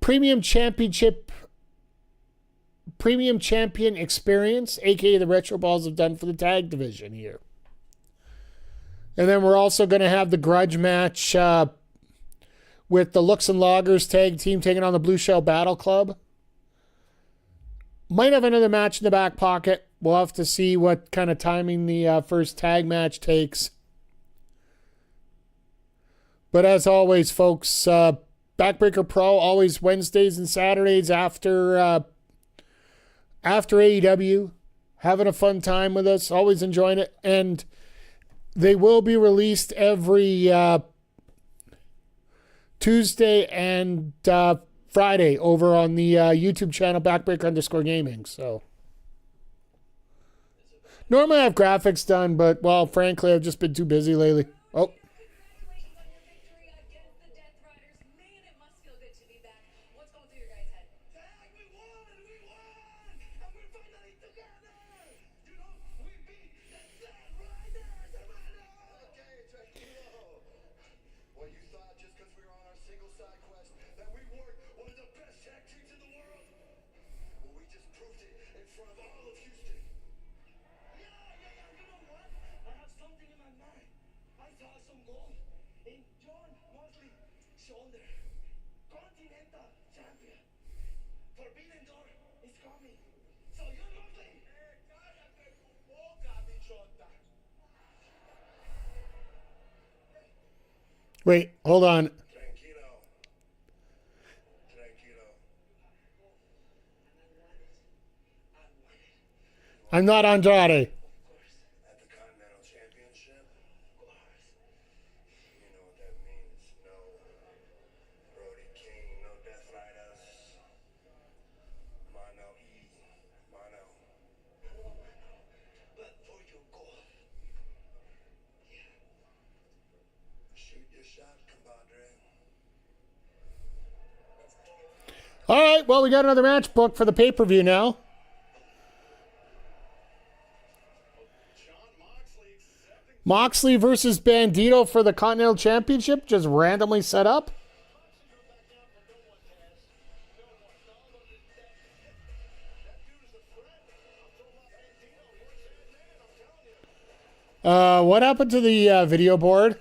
Premium Champion Experience, aka the Retro Balls, have done for the tag division here? And then we're also going to have the grudge match with the Looks and Loggers tag team taking on the Blue Shell Battle Club. Might have another match in the back pocket. We'll have to see what kind of timing the first tag match takes. But as always, folks, Backbreaker Pro, always Wednesdays and Saturdays after AEW. Having a fun time with us. Always enjoying it. And they will be released every Tuesday and Friday over on the YouTube channel Backbreaker_Gaming. So normally I have graphics done, but well, frankly, I've just been too busy lately. Oh. Congratulations on your victory against the Death Riders. Man, it must feel good to be back. What's going through your guys' head? Tag, we won! And we're finally together! You know, we beat the Death Riders, hermano! Okay, tranquilo. Well, you thought just because we were on our single side quest that we weren't one of the best tag teams in the world? Well, we just proved it in front of all of Houston. Yeah, you know what? I have something in my mind. I saw some gold in John Mosley's shoulder. Continental champion. Forbidden Door is coming. So John Mosley. Cállate tu boca, bichota. Wait, hold on. Tranquilo. I'm not Andrade. At the Continental Championship? Of course. You know what that means. No Brody King, no Death Riders. Mono E. Mono. But for your goal. Yeah. Shoot your shot, compadre. All right, well, we got another match booked for the pay-per-view now. Moxley versus Bandito for the Continental Championship, just randomly set up. What happened to the video board?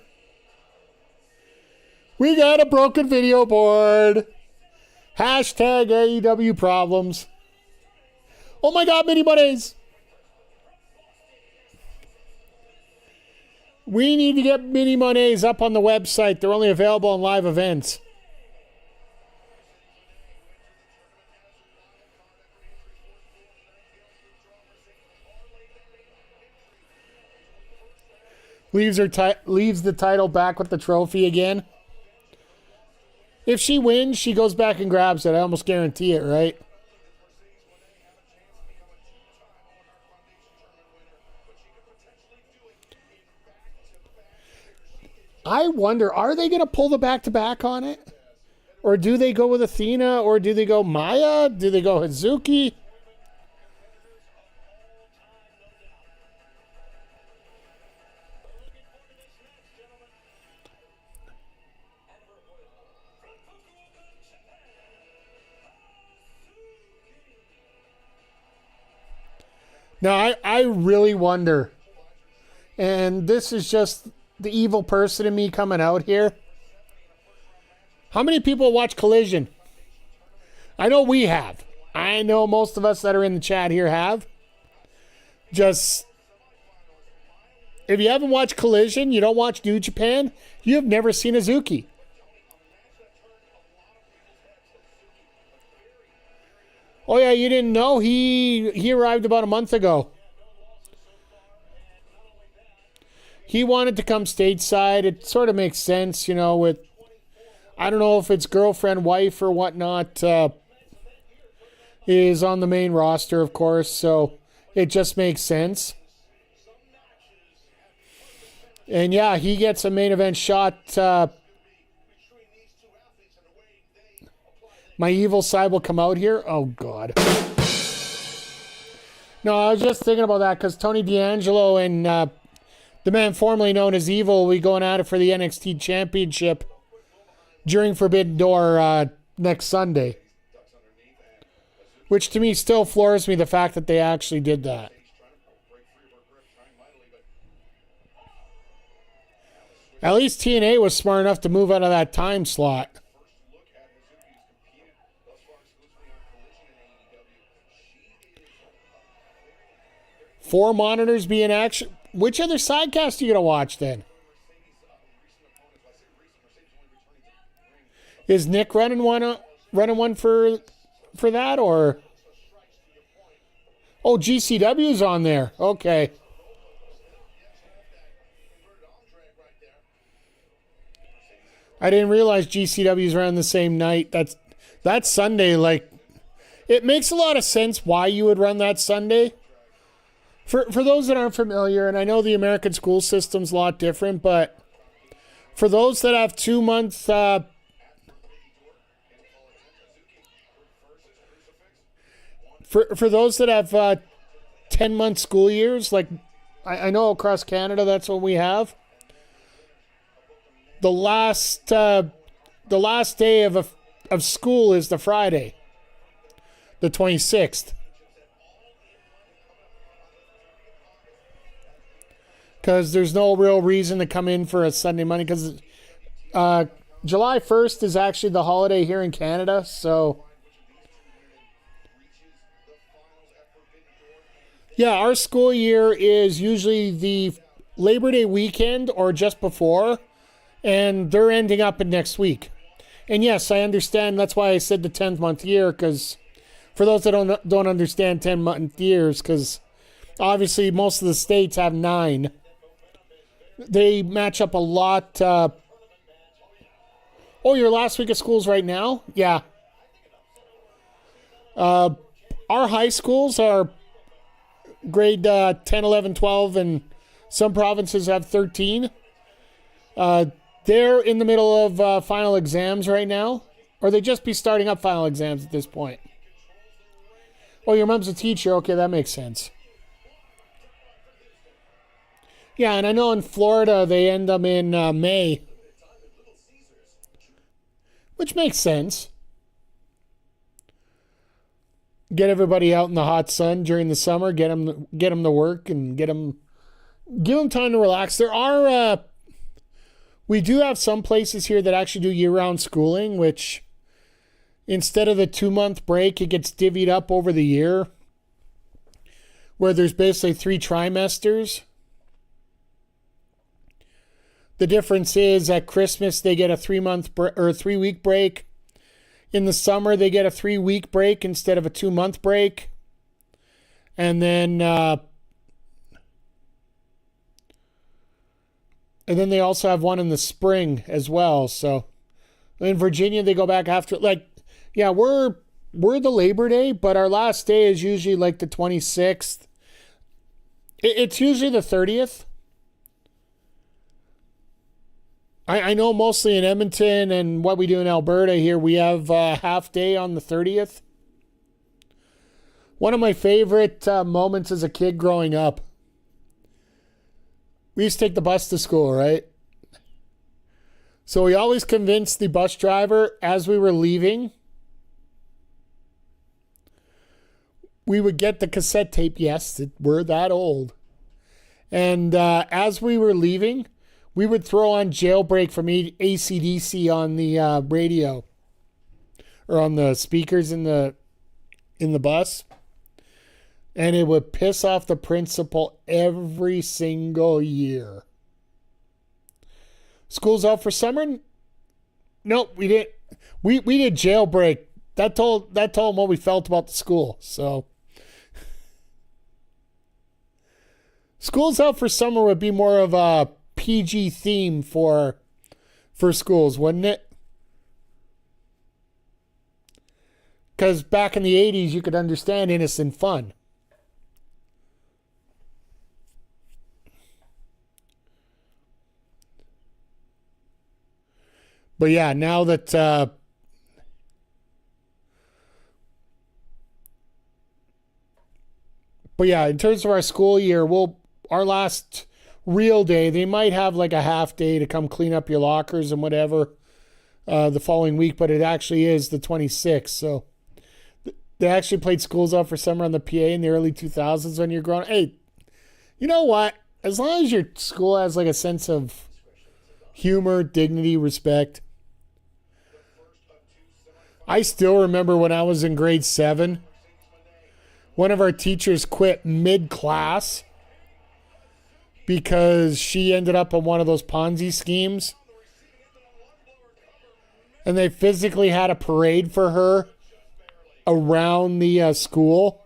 We got a broken video board. Hashtag AEW problems. Oh my God, Mini Mondays. We need to get Mini Monets up on the website. They're only available on live events. Leaves the title back with the trophy again. If she wins, she goes back and grabs it. I almost guarantee it, right? I wonder, are they going to pull the back-to-back on it? Or do they go with Athena? Or do they go Maya? Do they go Hazuki? Now, I really wonder, and this is just the evil person in me coming out here. How many people watch Collision? I know we have. I know most of us that are in the chat here have. Just, if you haven't watched Collision, you don't watch New Japan, you have never seen Hazuki. Oh yeah, you didn't know? He arrived about a month ago. He wanted to come stateside. It sort of makes sense, with, I don't know if it's girlfriend, wife, or whatnot, is on the main roster, of course, so it just makes sense. And yeah, he gets a main event shot. My evil side will come out here. Oh, God. No, I was just thinking about that because Tony D'Angelo and the man formerly known as Evil will be going at it for the NXT Championship during Forbidden Door next Sunday. Which to me still floors me, the fact that they actually did that. At least TNA was smart enough to move out of that time slot. 4 monitors be in action. Which other sidecast are you going to watch then? Is Nick running one for that, or? Oh, GCW's on there. Okay. I didn't realize GCW's around the same night. That's Sunday. Like, it makes a lot of sense why you would run that Sunday. For those that aren't familiar, and I know the American school system's a lot different, but for those that have 2-month for those that have 10-month school years, like I know across Canada that's what we have. The last day of school is the Friday, the 26th. Because there's no real reason to come in for a Sunday Monday. Because July 1st is actually the holiday here in Canada. So, yeah, our school year is usually the Labor Day weekend or just before. And they're ending up in next week. And yes, I understand. That's why I said the 10th month year. Because for those that don't understand 10-month years, because obviously most of the states have 9. They match up a lot. Oh, your last week of school's right now? Yeah. Our high schools are grade 10, 11, 12, and some provinces have 13. They're in the middle of final exams right now. Or they just be starting up final exams at this point. Oh, your mom's a teacher. Okay, that makes sense. Yeah, and I know in Florida they end them in May. Which makes sense. Get everybody out in the hot sun during the summer. Get them to work and give them time to relax. There are... we do have some places here that actually do year-round schooling, which instead of the 2-month break, it gets divvied up over the year, where there's basically 3 trimesters. The difference is at Christmas they get a 3-week break. In the summer they get a 3-week break instead of a 2-month break. And then they also have one in the spring as well. So in Virginia they go back after, like, yeah, we're the Labor Day, but our last day is usually like the 26th. It's usually the 30th. I know mostly in Edmonton and what we do in Alberta here, we have a half day on the 30th. One of my favorite moments as a kid growing up. We used to take the bus to school, right? So we always convinced the bus driver as we were leaving, we would get the cassette tape. Yes, we're that old. And as we were leaving, we would throw on Jailbreak from AC/DC on the radio or on the speakers in the bus, and it would piss off the principal every single year. School's out for summer? Nope, we didn't. We did Jailbreak. That told him what we felt about the school. So School's out for summer would be more of a PG theme for schools, wouldn't it? Because back in the 80s, you could understand innocent fun. But yeah, now that in terms of our school year, our last real day, they might have like a half day to come clean up your lockers and whatever the following week, but it actually is the 26th. So they actually played Schools Out for Summer on the PA in the early 2000s when you're growing. Hey, you know what? As long as your school has like a sense of humor, dignity, respect. I still remember when I was in grade 7, one of our teachers quit mid-class because she ended up on one of those Ponzi schemes. And they physically had a parade for her around the school.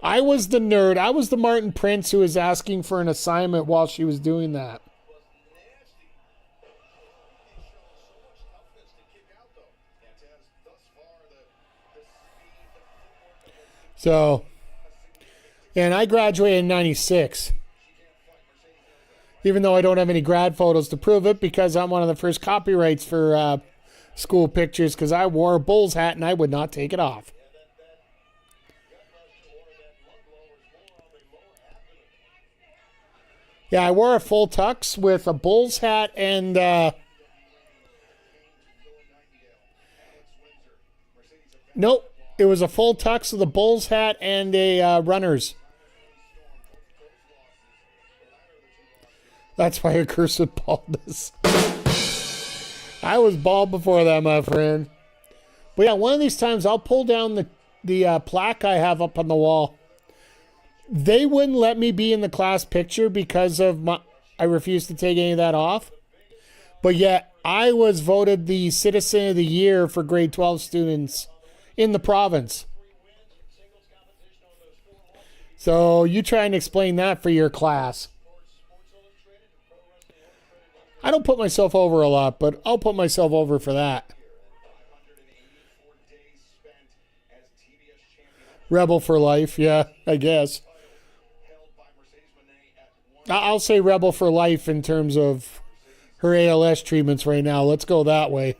I was the nerd. I was the Martin Prince who was asking for an assignment while she was doing that. So, and I graduated in 96. Even though I don't have any grad photos to prove it, because I'm one of the first copyrights for school pictures, because I wore a Bulls hat and I would not take it off. Yeah, I wore a full tux with a Bulls hat and nope. It was a full tux with a Bulls hat and a runner's. That's why I curse with baldness. I was bald before that, my friend. But yeah, one of these times I'll pull down the plaque I have up on the wall. They wouldn't let me be in the class picture because of I refused to take any of that off. But yet I was voted the Citizen of the Year for grade 12 students in the province. So you try and explain that for your class. I don't put myself over a lot, but I'll put myself over for that. Rebel for life, yeah, I guess. I'll say rebel for life in terms of her ALS treatments right now. Let's go that way.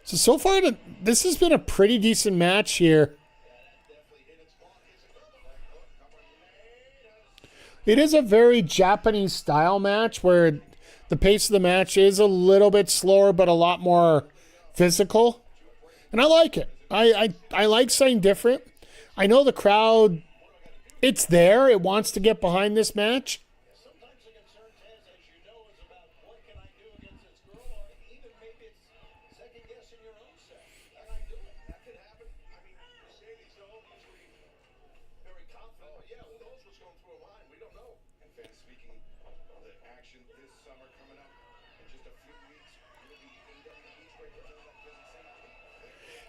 So far, this has been a pretty decent match here. It is a very Japanese style match where the pace of the match is a little bit slower but a lot more physical. And I like it. I like something different. I know the crowd, it's there. It wants to get behind this match.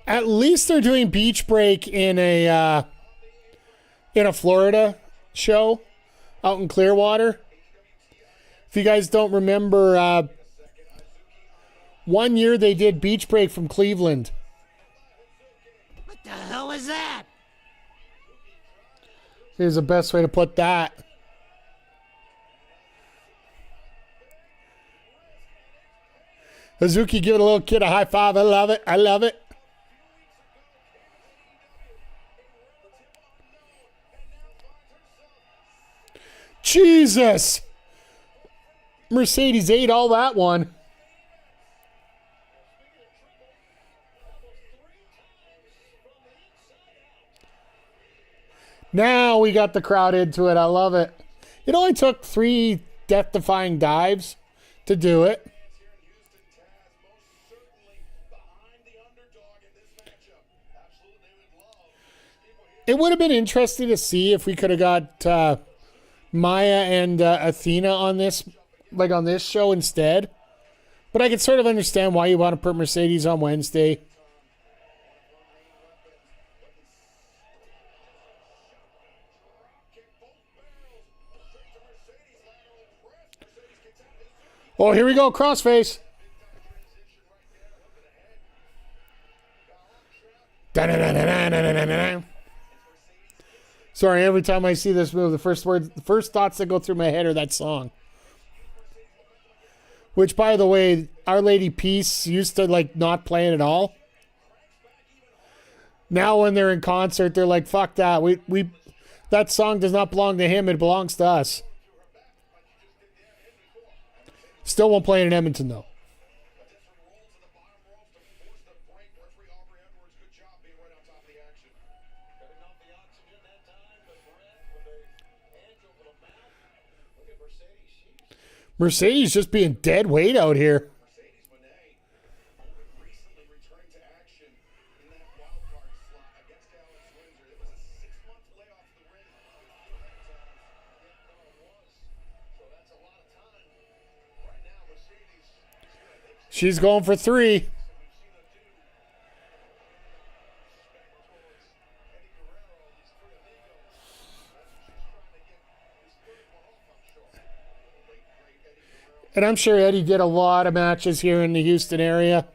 At least they're doing Beach Break in a Florida show out in Clearwater. If you guys don't remember, one year they did Beach Break from Cleveland. What the hell is that? Here's the best way to put that. Hazuki giving a little kid a high five. I love it. I love it. Jesus! Mercedes ate all that one. Now we got the crowd into it. I love it. It only took 3 death-defying dives to do it. It would have been interesting to see if we could have got Maya and Athena on this, like on this show instead. But I can sort of understand why you want to put Mercedes on Wednesday. Oh, here we go, crossface. Sorry, every time I see this move, the first thoughts that go through my head are that song. Which, by the way, Our Lady Peace used to like not play it at all. Now when they're in concert, they're like, "Fuck that! We that song does not belong to him; it belongs to us." Still won't play it in Edmonton though. Mercedes just being dead weight out here. Mercedes Mone recently returned to action in that wild card slot against Alex Windsor. It was a 6-month layoff the ring. So that's a lot of time. Right now, Mercedes, She's going for 3. And I'm sure Eddie did a lot of matches here in the Houston area.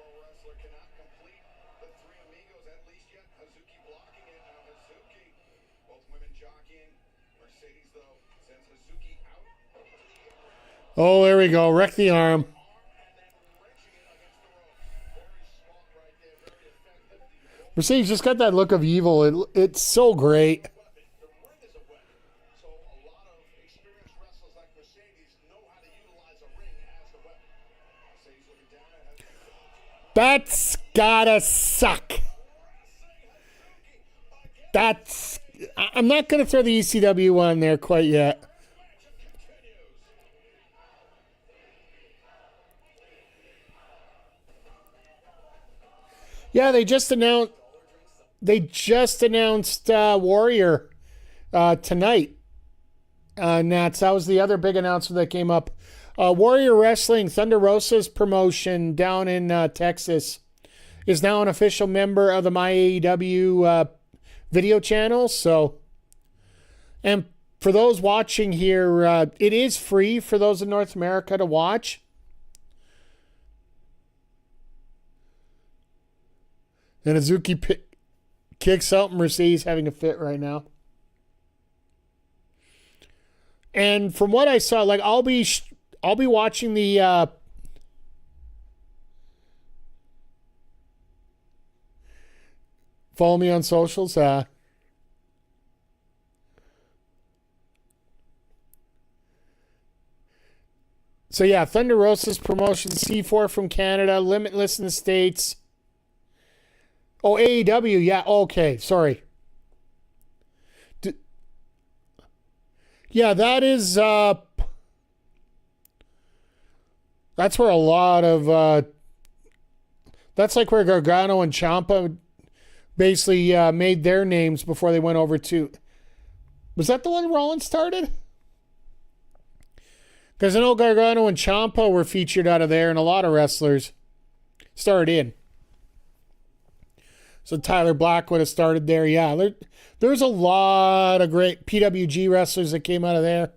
pro wrestler cannot complete the 3 amigos at least yet. Hazuki blocking it. Now Hazuki, both women jockeying. Mercedes, though, sends Hazuki out. Oh, there we go. Wreck the arm. Mercedes just got that look of evil. It's so great. The ring is a weapon. So a lot of experienced wrestlers like Mercedes know how to utilize a ring as a weapon. Mercedes looking down at Hazuki. That's gotta suck. That's... I'm not going to throw the ECW one there quite yet. Yeah, they just announced Warrior tonight. Nats, that was the other big announcement that came up. Warrior Wrestling, Thunder Rosa's promotion down in Texas, is now an official member of the My AEW video channel. So, and for those watching here, it is free for those in North America to watch. And Hazuki kicks out Mercedes having a fit right now. And from what I saw, like I'll be watching the follow me on socials. So yeah, Thunder Rosa's promotion, C4 from Canada, Limitless in the States. Oh, AEW, yeah, okay, sorry. Yeah, that is, that's where a lot of, that's like where Gargano and Ciampa basically made their names before they went over to, was that the one Rollins started? Because I know Gargano and Ciampa were featured out of there, and a lot of wrestlers started in. So Tyler Black would have started there. Yeah, there's a lot of great PWG wrestlers that came out of there.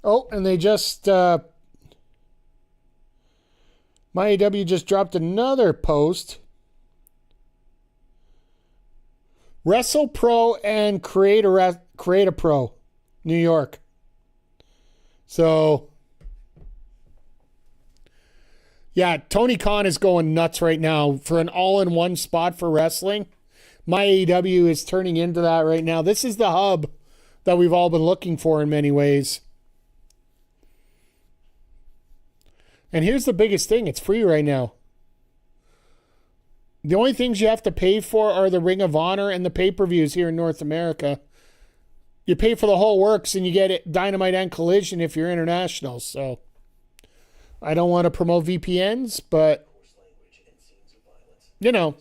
Oh, and they just... My AEW just dropped another post. Wrestle Pro and Create a Pro, New York. So... yeah, Tony Khan is going nuts right now for an all-in-one spot for wrestling. My AEW is turning into that right now. This is the hub that we've all been looking for in many ways. And here's the biggest thing. It's free right now. The only things you have to pay for are the Ring of Honor and the pay-per-views here in North America. You pay for the whole works and you get it Dynamite and Collision if you're international. So I don't want to promote VPNs, but you know,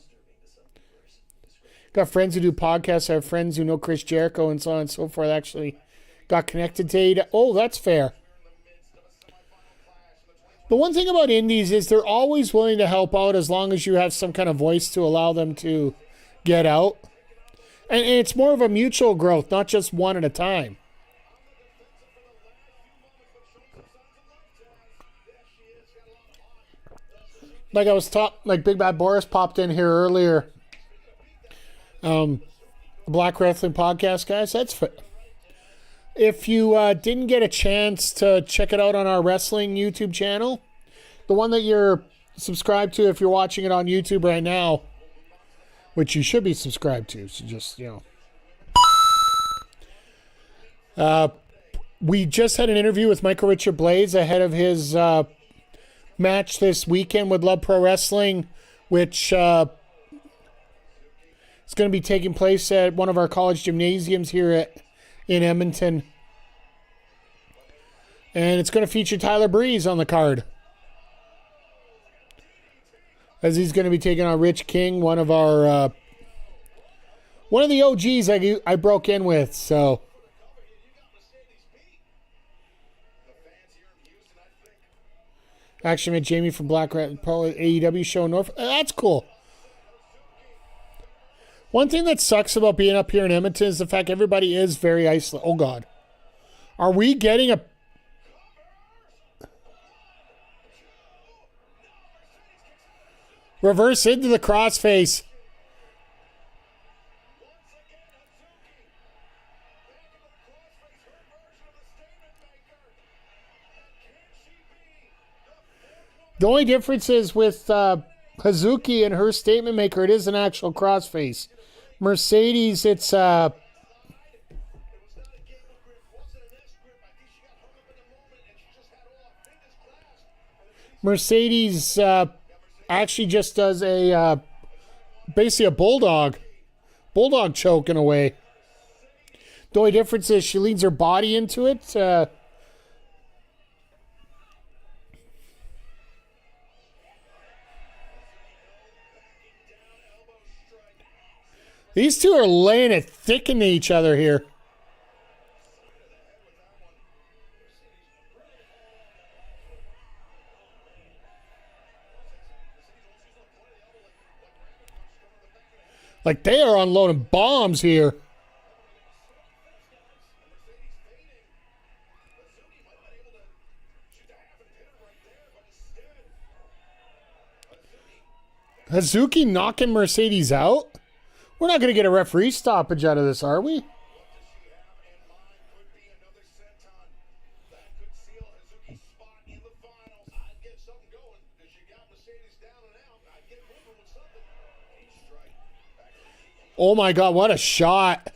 got friends who do podcasts. I have friends who know Chris Jericho and so on and so forth. Actually got connected to AEW. Oh, that's fair. The one thing about indies is they're always willing to help out as long as you have some kind of voice to allow them to get out. And it's more of a mutual growth, not just one at a time. Like I was like Big Bad Boris popped in here earlier. Black Wrestling Podcast, guys. If you didn't get a chance to check it out on our wrestling YouTube channel, the one that you're subscribed to, if you're watching it on YouTube right now, which you should be subscribed to, so just, you know. We just had an interview with Michael Richard Blaze ahead of his match this weekend with Love Pro Wrestling, which is going to be taking place at one of our college gymnasiums here in Edmonton. And it's going to feature Tyler Breeze on the card, as he's going to be taking on Rich King, one of the OGs I broke in with. So actually met Jamie from Black Rat Pro AEW show in North. That's cool. One thing that sucks about being up here in Edmonton is the fact everybody is very isolated. Oh, God. Are we getting a... reverse into the crossface? The only difference is with Hazuki and her statement maker, it is an actual crossface. Mercedes, it's Mercedes actually just does a basically a bulldog choke in a way. The only difference is she leans her body into it. These two are laying it thick into each other here. Like they are unloading bombs here. Hazuki knocking Mercedes out? We're not going to get a referee stoppage out of this, are we? Oh my God, what a shot.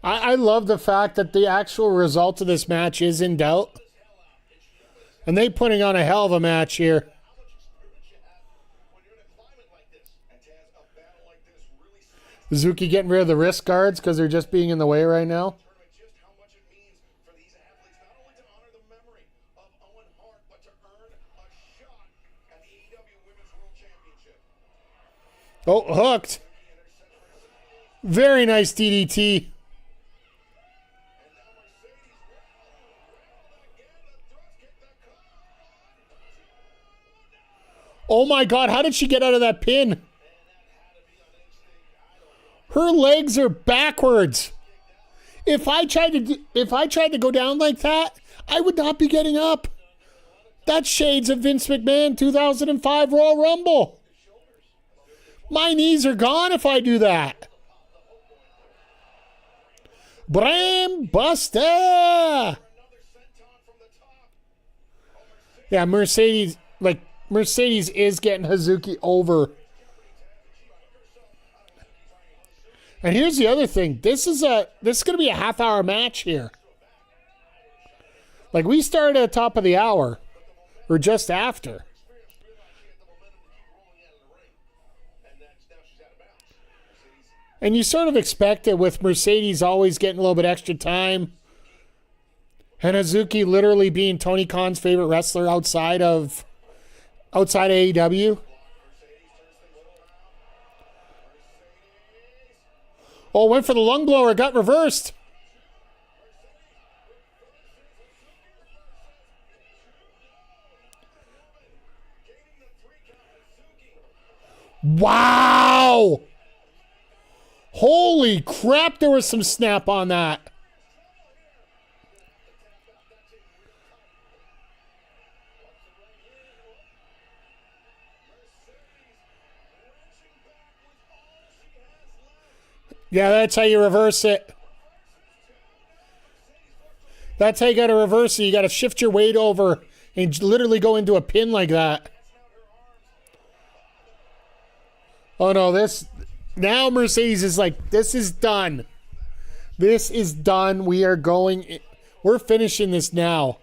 I love the fact that the actual result of this match is in doubt. And they putting on a hell of a match here. Suzuki getting rid of the wrist guards because they're just being in the way right now. Oh, hooked. Very nice DDT. Oh my God, how did she get out of that pin? Her legs are backwards. If I tried to go down like that, I would not be getting up. That's shades of Vince McMahon 2005 Royal Rumble. My knees are gone if I do that. Bram Buster. Yeah, Mercedes, like, Mercedes is getting Hazuki over. And here's the other thing. This is going to be a half-hour match here. Like, we started at the top of the hour. Or just after. And you sort of expect it with Mercedes always getting a little bit extra time. And Hazuki literally being Tony Khan's favorite wrestler outside AEW. Oh, went for the lung blower, got reversed. Wow! Holy crap, there was some snap on that. Yeah, that's how you reverse it. That's how you got to reverse it. You got to shift your weight over and literally go into a pin like that. Oh, no, now Mercedes is like, this is done. This is done. We're finishing this now.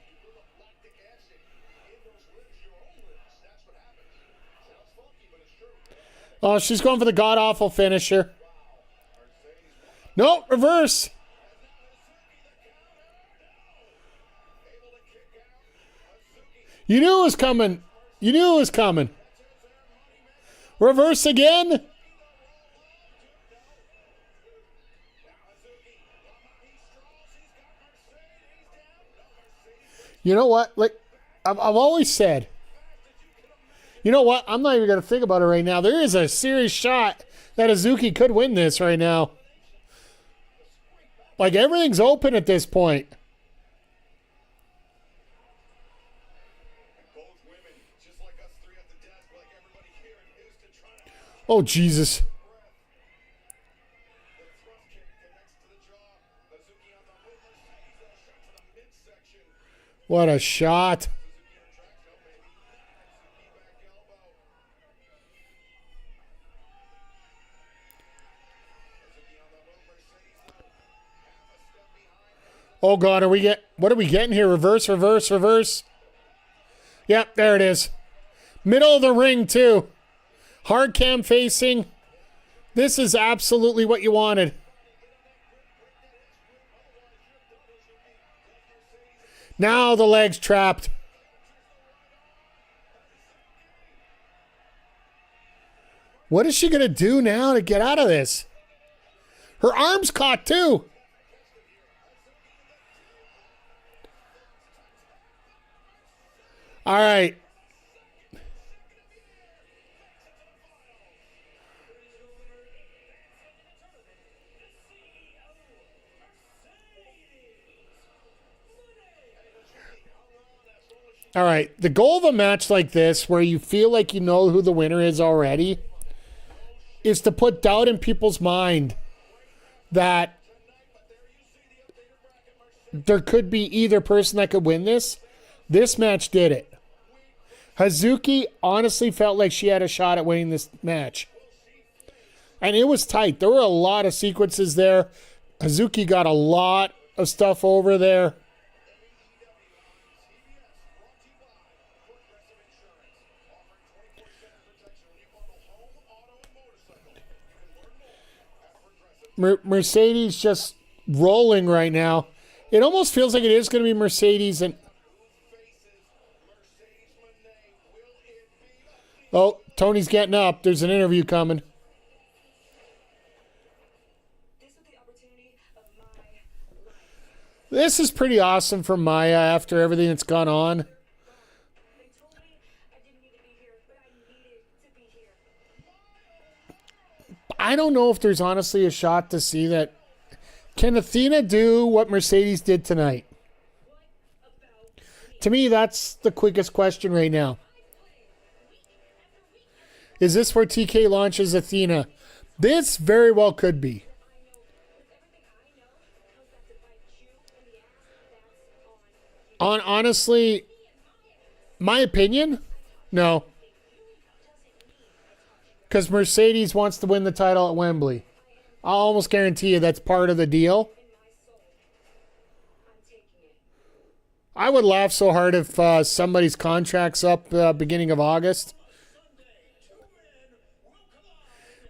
Oh, she's going for the god-awful finisher. No, reverse. You knew it was coming. You knew it was coming. Reverse again. You know what? Like, I've always said, you know what? I'm not even going to think about it right now. There is a serious shot that Hazuki could win this right now. Like, everything's open at this point. Oh, Jesus. What a shot. Oh, God, what are we getting here? Reverse, reverse, reverse. Yep, there it is. Middle of the ring, too. Hard cam facing. This is absolutely what you wanted. Now the leg's trapped. What is she going to do now to get out of this? Her arm's caught too. All right. All right, the goal of a match like this, where you feel like you know who the winner is already, is to put doubt in people's mind that there could be either person that could win this. This match did it. Hazuki honestly felt like she had a shot at winning this match. And it was tight. There were a lot of sequences there. Hazuki got a lot of stuff over there. Mercedes just rolling right now. It almost feels like it is going to be Mercedes and... Oh, Tony's getting up. There's an interview coming. This is pretty awesome for Maya after everything that's gone on. I don't know if there's honestly a shot to see that. Can Athena do what Mercedes did tonight? To me, that's the quickest question right now. Is this where TK launches Athena? This very well could be. Honestly, my opinion? No. Because Mercedes wants to win the title at Wembley. I'll almost guarantee you that's part of the deal. I would laugh so hard if somebody's contract's up beginning of August.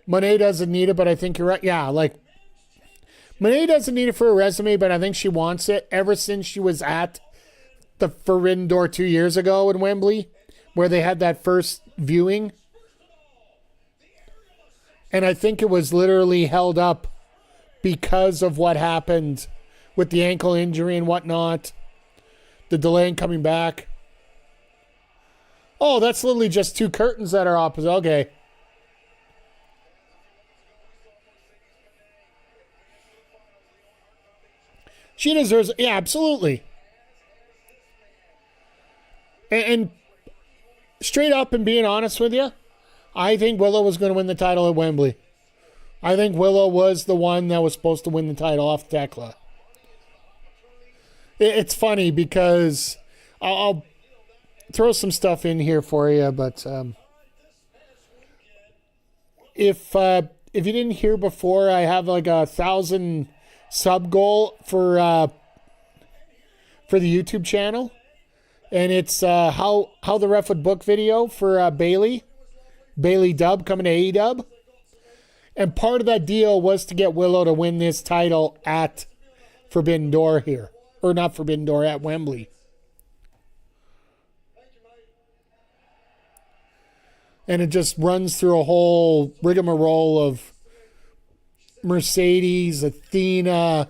Monet doesn't need it, but I think you're right. Yeah, like, Monet doesn't need it for a resume, but I think she wants it ever since she was at the Forbidden Door 2 years ago in Wembley, where they had that first viewing. And I think it was literally held up because of what happened with the ankle injury and whatnot. The delay in coming back. Oh, that's literally just two curtains that are opposite. Okay. She deserves, yeah, absolutely. And straight up and being honest with you, I think Willow was going to win the title at Wembley. I think Willow was the one that was supposed to win the title off Tekla. It's funny because I'll throw some stuff in here for you, but if you didn't hear before, I have like 1,000 sub goal for the YouTube channel, and it's how the ref would book video for Bailey Dub coming to AEW, and part of that deal was to get Willow to win this title at Forbidden Door here, or not Forbidden Door, at Wembley. And it just runs through a whole rigmarole of Mercedes, Athena,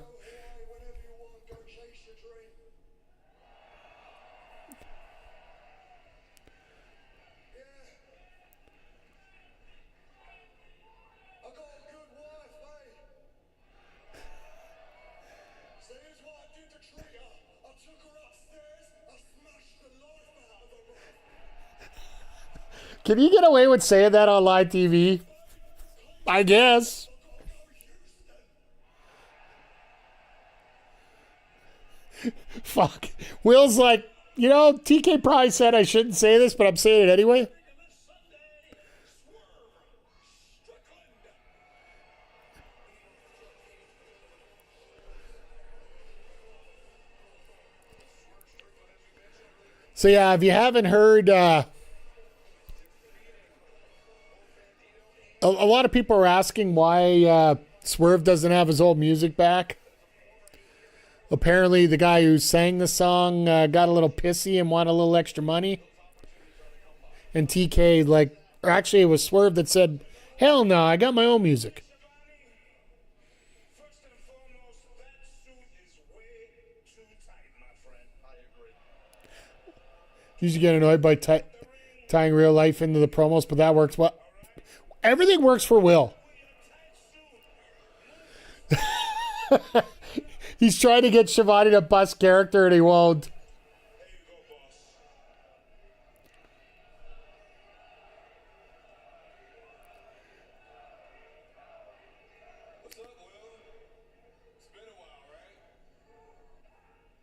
Can you get away with saying that on live TV? I guess. Fuck. Will's like, TK probably said I shouldn't say this, but I'm saying it anyway. So yeah, if you haven't heard, a lot of people are asking why Swerve doesn't have his old music back. Apparently, the guy who sang the song got a little pissy and wanted a little extra money. And TK, or actually, it was Swerve that said, "Hell no, I got my own music." Usually get annoyed by tying real life into the promos, but that works well. Everything works for Will. He's trying to get Shivani to bust character and he won't. What's up, Will? It's been a while, right?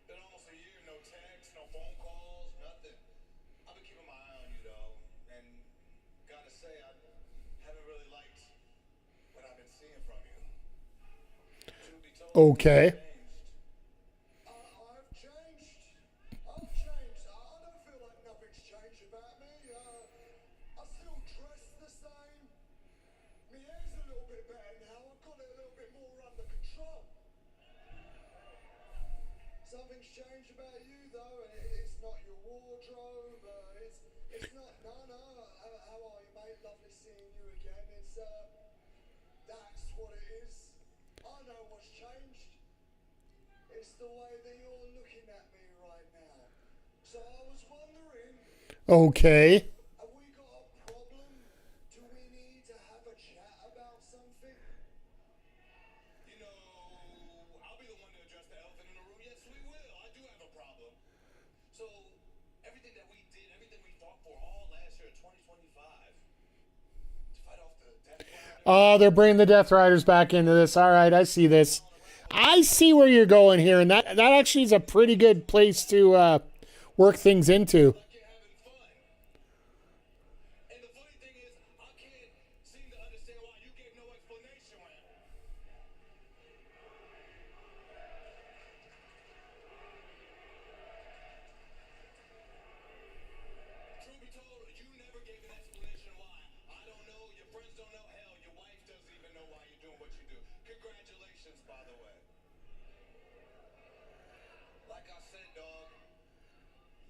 Been almost a year, no texts, no phone calls, nothing. I've been keeping my eye on you, though, and gotta say, I haven't really liked what I've been seeing from you. Truth be told, Okay. I've changed. I don't feel like nothing's changed about me. I still dress the same. My hair's a little bit better now. I've got it a little bit more under control. Something's changed about you, though. It's not your wardrobe. It's not. No. How are you, mate? Lovely seeing you again. That's what it is. I know what's changed. It's the way that you're looking at me right now. So I was wondering, Okay. have we got a problem? Do we need to have a chat about something? you know, I'll be the one to address the elephant in the room. Yes, we will. I do have a problem. So, everything that we did, everything we fought for all last year, 2025, to fight off the Death Rider. Oh, they're bringing the Death Riders back into this. All right, I see this. I see where you're going here, and that actually is a pretty good place to work things into. You're having fun. And the funny thing is, I can't seem don't know. Hell, your wife doesn't even know why you're doing what you do. Congratulations, by the way. Like I said, dog,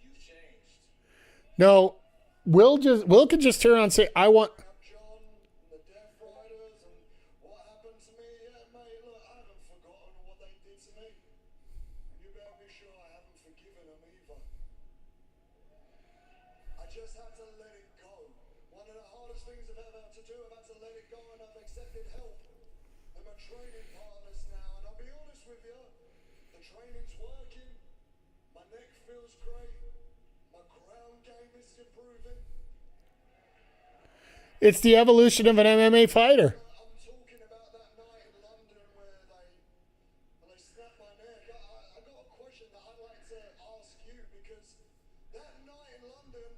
you've changed. No, Will could just turn around and say, I want. John, the Death Riders, and what happened to me. Yeah, mate, look, I haven't forgotten what they did to me. And you better be sure I haven't forgiven them either. I just had to let it go. One of the hardest things I've ever had to do, I've had to let it go, and I've accepted help. They're my training partners now, and I'll be honest with you, the training's working. My neck feels great. My ground game is improving. It's the evolution of an MMA fighter. I'm talking about that night in London where they snapped my neck. I got a question that I'd like to ask you, because that night in London,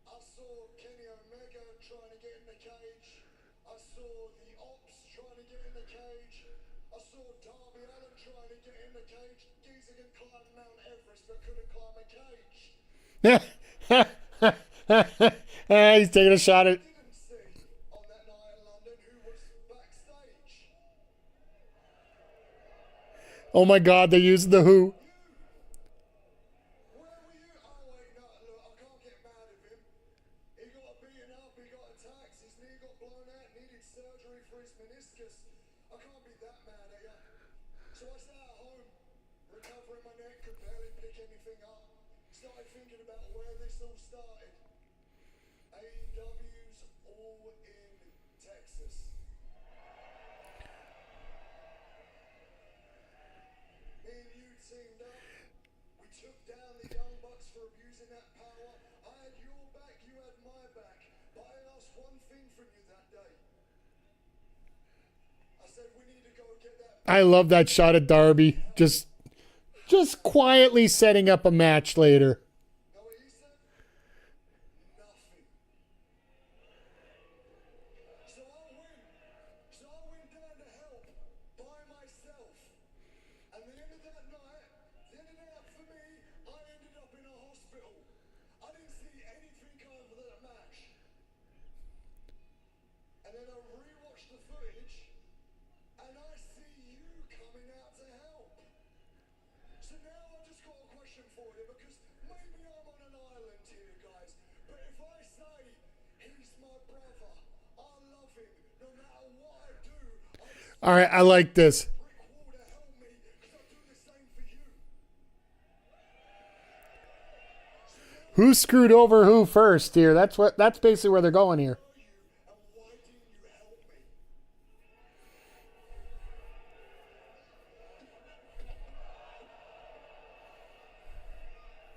I saw Kenny Omega trying to get in the cage. I saw the Ops trying to get in the cage. I saw Darby Allin trying to get in the cage. Geezer can climb Mount Everest but couldn't climb a cage. He's taking a shot at. Didn't see on that night in London who was backstage. Oh my God, they used the Who. Where were you? Oh wait, no, look, I can't get mad at him. He got beaten up, he got attacked, his knee got blown out, needed surgery for his meniscus. I can't be that mad at you. So I sat at home, recovering my neck, could barely pick anything up. Started thinking about where this all started. AEW's all in Texas. Me and you teamed up. We took down the Young Bucks for abusing that power. I had your back, you had my back. But I asked one thing from you that day. I said we need to go get that. I love that shot at Darby. Just quietly setting up a match later. Know what he said? Nothing. So I went down to help by myself. And the end of that night, the end of that for me, I ended up in a hospital. I didn't see anything over that match. And then I rewatched the footage, and I see you coming out to help. So now I just got a question for you, because maybe I'm on an island here, guys. But if I say he's my brother, I love him, no matter what I do, I All right, I like this. brick wall to help me, because I do the same for you. Who screwed over who first here? That's basically where they're going here. You, and why didn't you help me?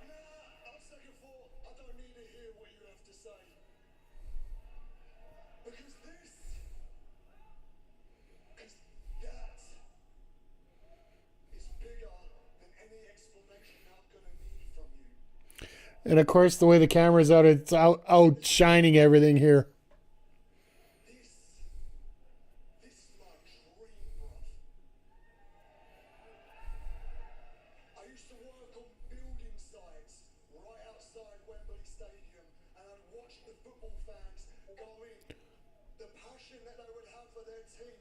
Nah, on second thought, I don't need to hear what you have to say. Because that is bigger than any explanation I'm gonna need from you. And of course, the way the camera's out, it's outshining everything here. This is my dream, bruv. I used to work on building sites right outside Wembley Stadium, and I'd watch the football fans go in, the passion that they would have for their team.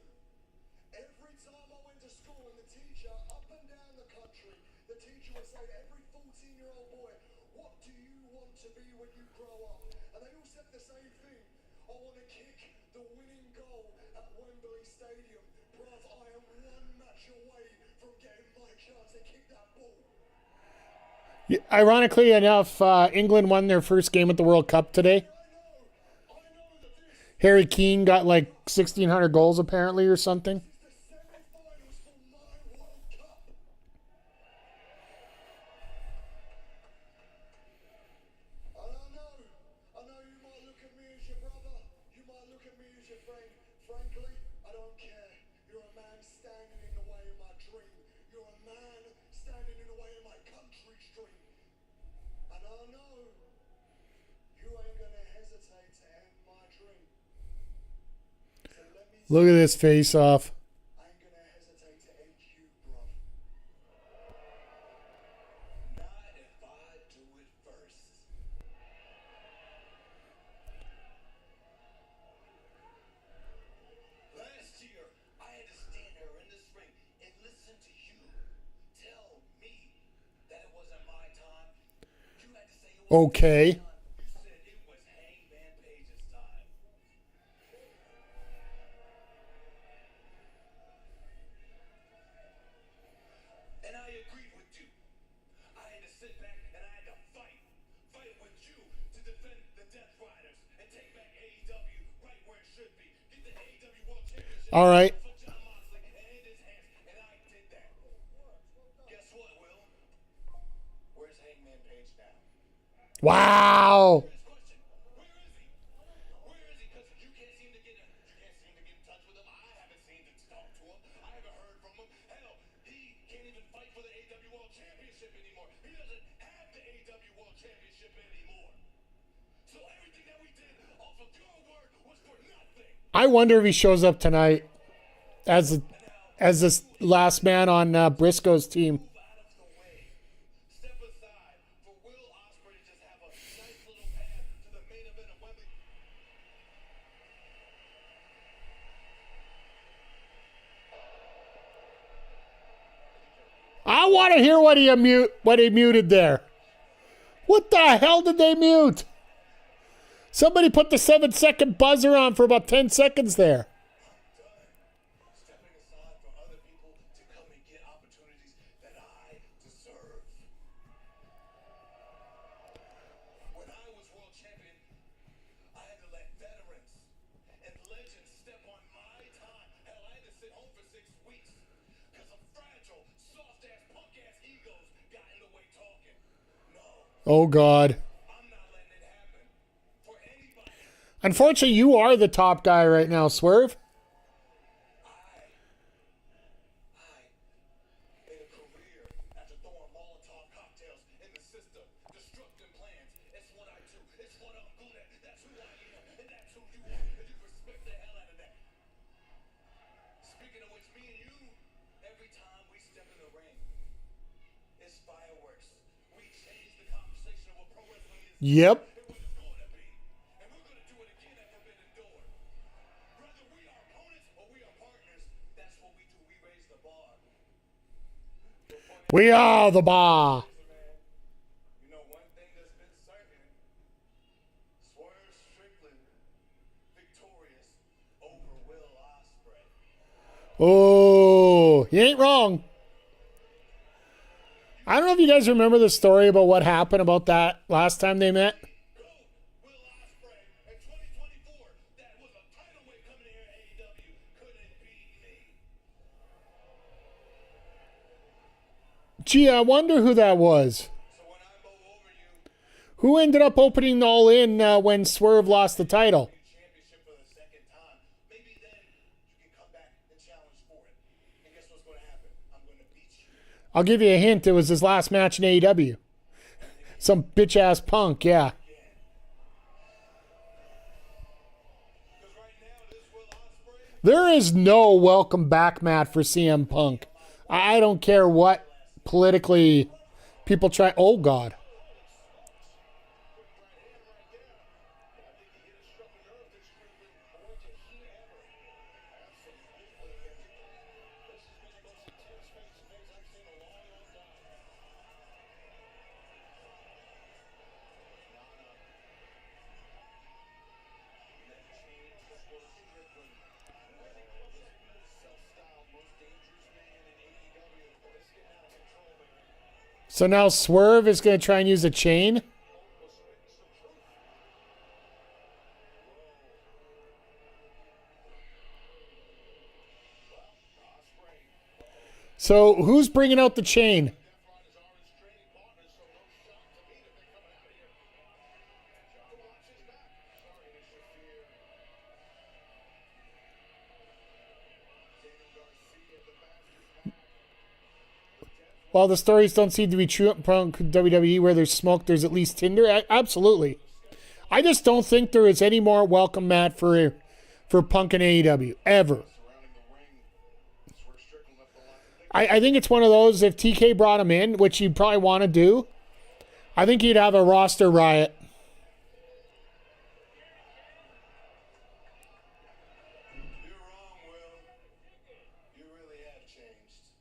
Every time I went to school, and the teacher, up and down the country, the teacher would say to every 14-year-old boy, what do you want to be when you grow up? And they all said the same thing. I want to kick the winning goal at Wembley Stadium. Bruv, I am one match away from getting my chance to kick that ball. Ironically enough, England won their first game at the World Cup today. I know that this Harry Keane got like 1,600 goals apparently or something. is the semi-finals for my World Cup. I know you might look at me as your brother, you might look at me as your friend. Frankly, I don't care. You're a man standing in the way of my dream. You're a man standing in the way of my country's dream. And I know you ain't gonna hesitate to end my dream. So let me Look at this face off. I ain't gonna hesitate to end you, bro. Not if I do it first. Okay. You said it was Hangman Page's time. And I agreed with you. I had to sit back and I had to fight. Fight with you to defend the Death Riders and take back AEW right where it should be. Get the AEW World Championship All right. for John Moxley and in his hands. And I did that. Guess what, Will? Where's Hangman Page now? Wow. Serious question. Where is he? Where is he? Because you can't seem to get in touch with him. I haven't seen to talk to him. I haven't heard from him. Hell, he can't even fight for the AEW World Championship anymore. He doesn't have the AEW World Championship anymore. So everything that we did off of your word was for nothing. I wonder if he shows up tonight as this last man on Briscoe's team. Move out of the way. Step aside for Will Ospreay to just have a nice little path to the main event of Wembley. I want to hear what he muted there. What the hell did they mute? Somebody put the 7-second buzzer on for about 10 seconds there. Stepping aside for other people to come and get opportunities that I deserve. When I was world champion, I had to let veterans and legends step on my time. Hell, I had to sit home for 6 weeks because of fragile, soft-ass, punk-ass egos got in the way talking. No, Oh, God. I'm not letting it happen for anybody. Unfortunately, you are the top guy right now, Swerve. I made a career after throwing Molotov cocktails in the system, destructing plans. It's what I do. It's what I'm good at. That's who I am, and that's who you are. And you respect the hell out of that. Speaking of which, me and you, every time we step in the ring, it's fireworks. We change the conversation of what pro wrestling is. Yep. And what it's going to be. And we're going to do it again at Forbidden Door. Whether we are opponents or we are partners, that's what we do. We raise the bar. We are the bar. You know, one thing that's been certain, Swerve Strickland victorious over Will Ospreay. Oh, you ain't wrong. I don't know if you guys remember the story about what happened about that last time they met. Go, Will Ospreay. In 2024, that was a title weight coming here at AEW. Couldn't beat me. Gee, I wonder who that was. So when I mow over you, Who ended up opening All In when Swerve lost the title? championship for the second time, maybe then you can come back and challenge for it. And guess what's going to happen? I'm going to beat you. I'll give you a hint. It was his last match in AEW. Some bitch-ass Punk, yeah. Because right now, this Will Ospreay, There is no welcome back mat for CM Punk. I don't care what politically people try. Oh, God. So now Swerve is going to try and use a chain. So who's bringing out the chain? While the stories don't seem to be true from WWE, where there's smoke, there's at least tinder. Absolutely. I just don't think there is any more welcome mat for Punk and AEW ever. I think it's one of those, if TK brought him in, which you'd probably want to do, I think he'd have a roster riot. you're wrong, Will. You really have changed.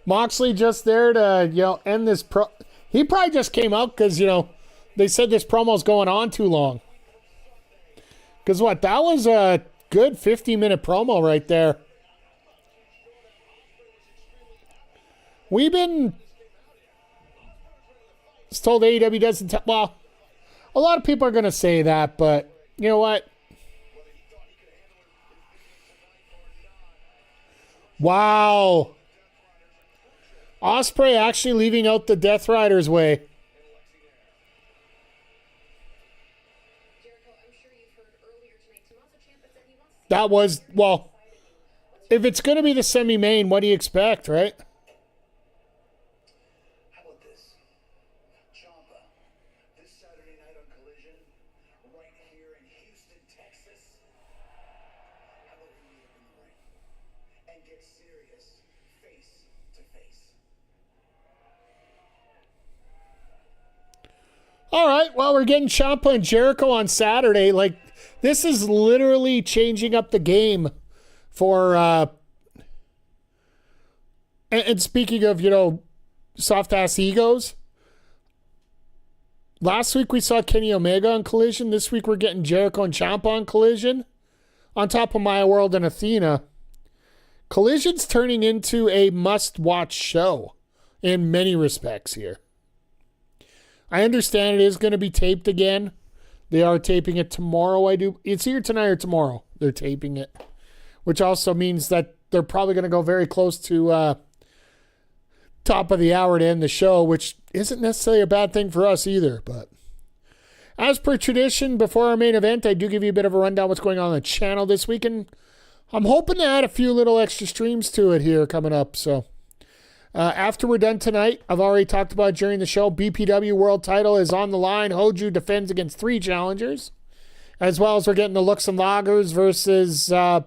Moxley just there to, end this pro. He probably just came out because, they said this promo's going on too long. Because that was a good 50-minute promo right there. We've been told AEW doesn't well, a lot of people are going to say that, but you know what? Wow. Ospreay actually leaving out the Death Riders way. That was, if it's going to be the semi-main, what do you expect, right? How about this? Ciampa, this Saturday night on Collision, right here in Houston, Texas. How about we meet up in the ring and get serious, face to face? All right, well, we're getting Ciampa and Jericho on Saturday. This is literally changing up the game for, and speaking of, soft-ass egos, last week we saw Kenny Omega on Collision. This week we're getting Jericho and Ciampa on Collision, on top of Maya World and Athena. Collision's turning into a must-watch show in many respects here. I understand it is going to be taped again. They are taping it tomorrow. It's either tonight or tomorrow. They're taping it, which also means that they're probably going to go very close to top of the hour to end the show, which isn't necessarily a bad thing for us either. But as per tradition, before our main event, I do give you a bit of a rundown what's going on the channel this week, and I'm hoping to add a few little extra streams to it here coming up. So after we're done tonight, I've already talked about it during the show, BPW World Title is on the line. Hoju defends against 3 challengers, as well as we're getting the Looks and Loggers versus the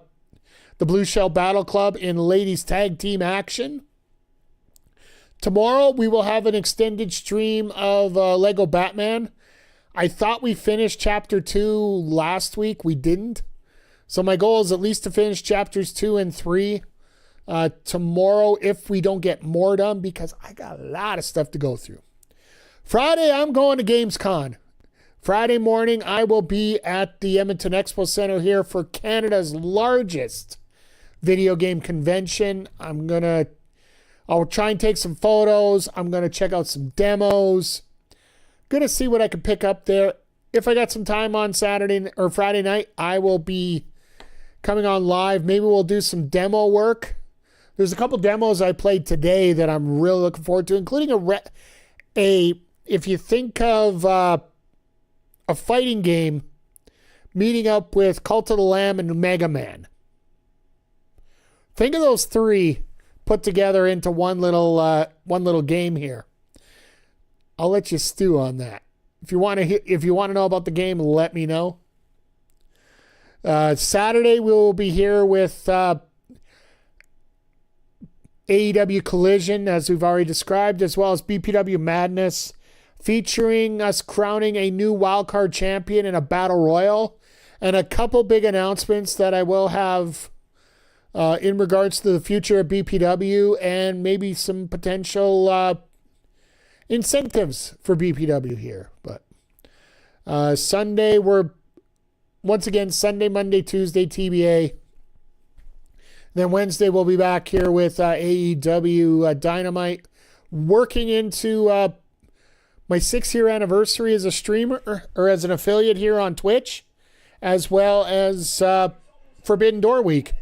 Blue Shell Battle Club in ladies tag team action. Tomorrow, we will have an extended stream of Lego Batman. I thought we finished Chapter 2 last week. We didn't. So my goal is at least to finish Chapters 2 and 3 tomorrow if we don't get more done, because I got a lot of stuff to go through. Friday, I'm going to Gamescom. Friday morning, I will be at the Edmonton Expo Center here for Canada's largest video game convention. I'll try and take some photos. I'm going to check out some demos. Going to see what I can pick up there. If I got some time on Saturday or Friday night, I will be coming on live. Maybe we'll do some demo work. There's a couple demos I played today that I'm really looking forward to, including if you think of a fighting game, meeting up with Cult of the Lamb and Mega Man. Think of those 3 put together into one little game here. I'll let you stew on that. If you want to know about the game, let me know. Saturday we will be here with AEW Collision, as we've already described, as well as BPW Madness, featuring us crowning a new wildcard champion in a battle royal, and a couple big announcements that I will have in regards to the future of BPW, and maybe some potential incentives for BPW here. But Sunday, we're once again Sunday, Monday, Tuesday, TBA. Then Wednesday, we'll be back here with AEW Dynamite, working into my 6-year anniversary as a streamer or as an affiliate here on Twitch, as well as Forbidden Door Week.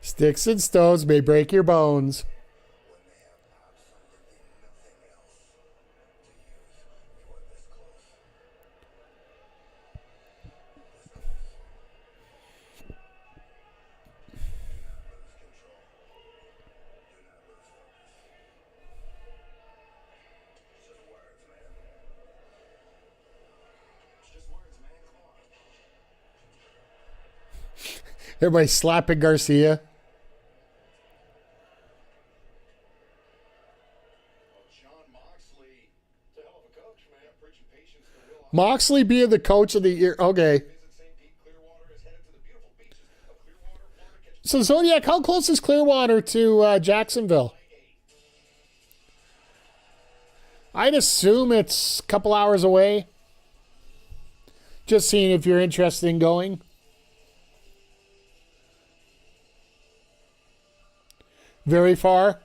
Sticks and stones may break your bones. Everybody slapping Garcia. John Moxley, it's a hell of a coach, man. Preaching patience to Will. Moxley being the coach of the year. Okay. Visit St. Pete, Clearwater is headed to the beautiful beaches of Clearwater, Florida. Catch So Zodiac, how close is Clearwater to Jacksonville? I'd assume it's a couple hours away. Just seeing if you're interested in going. Very far.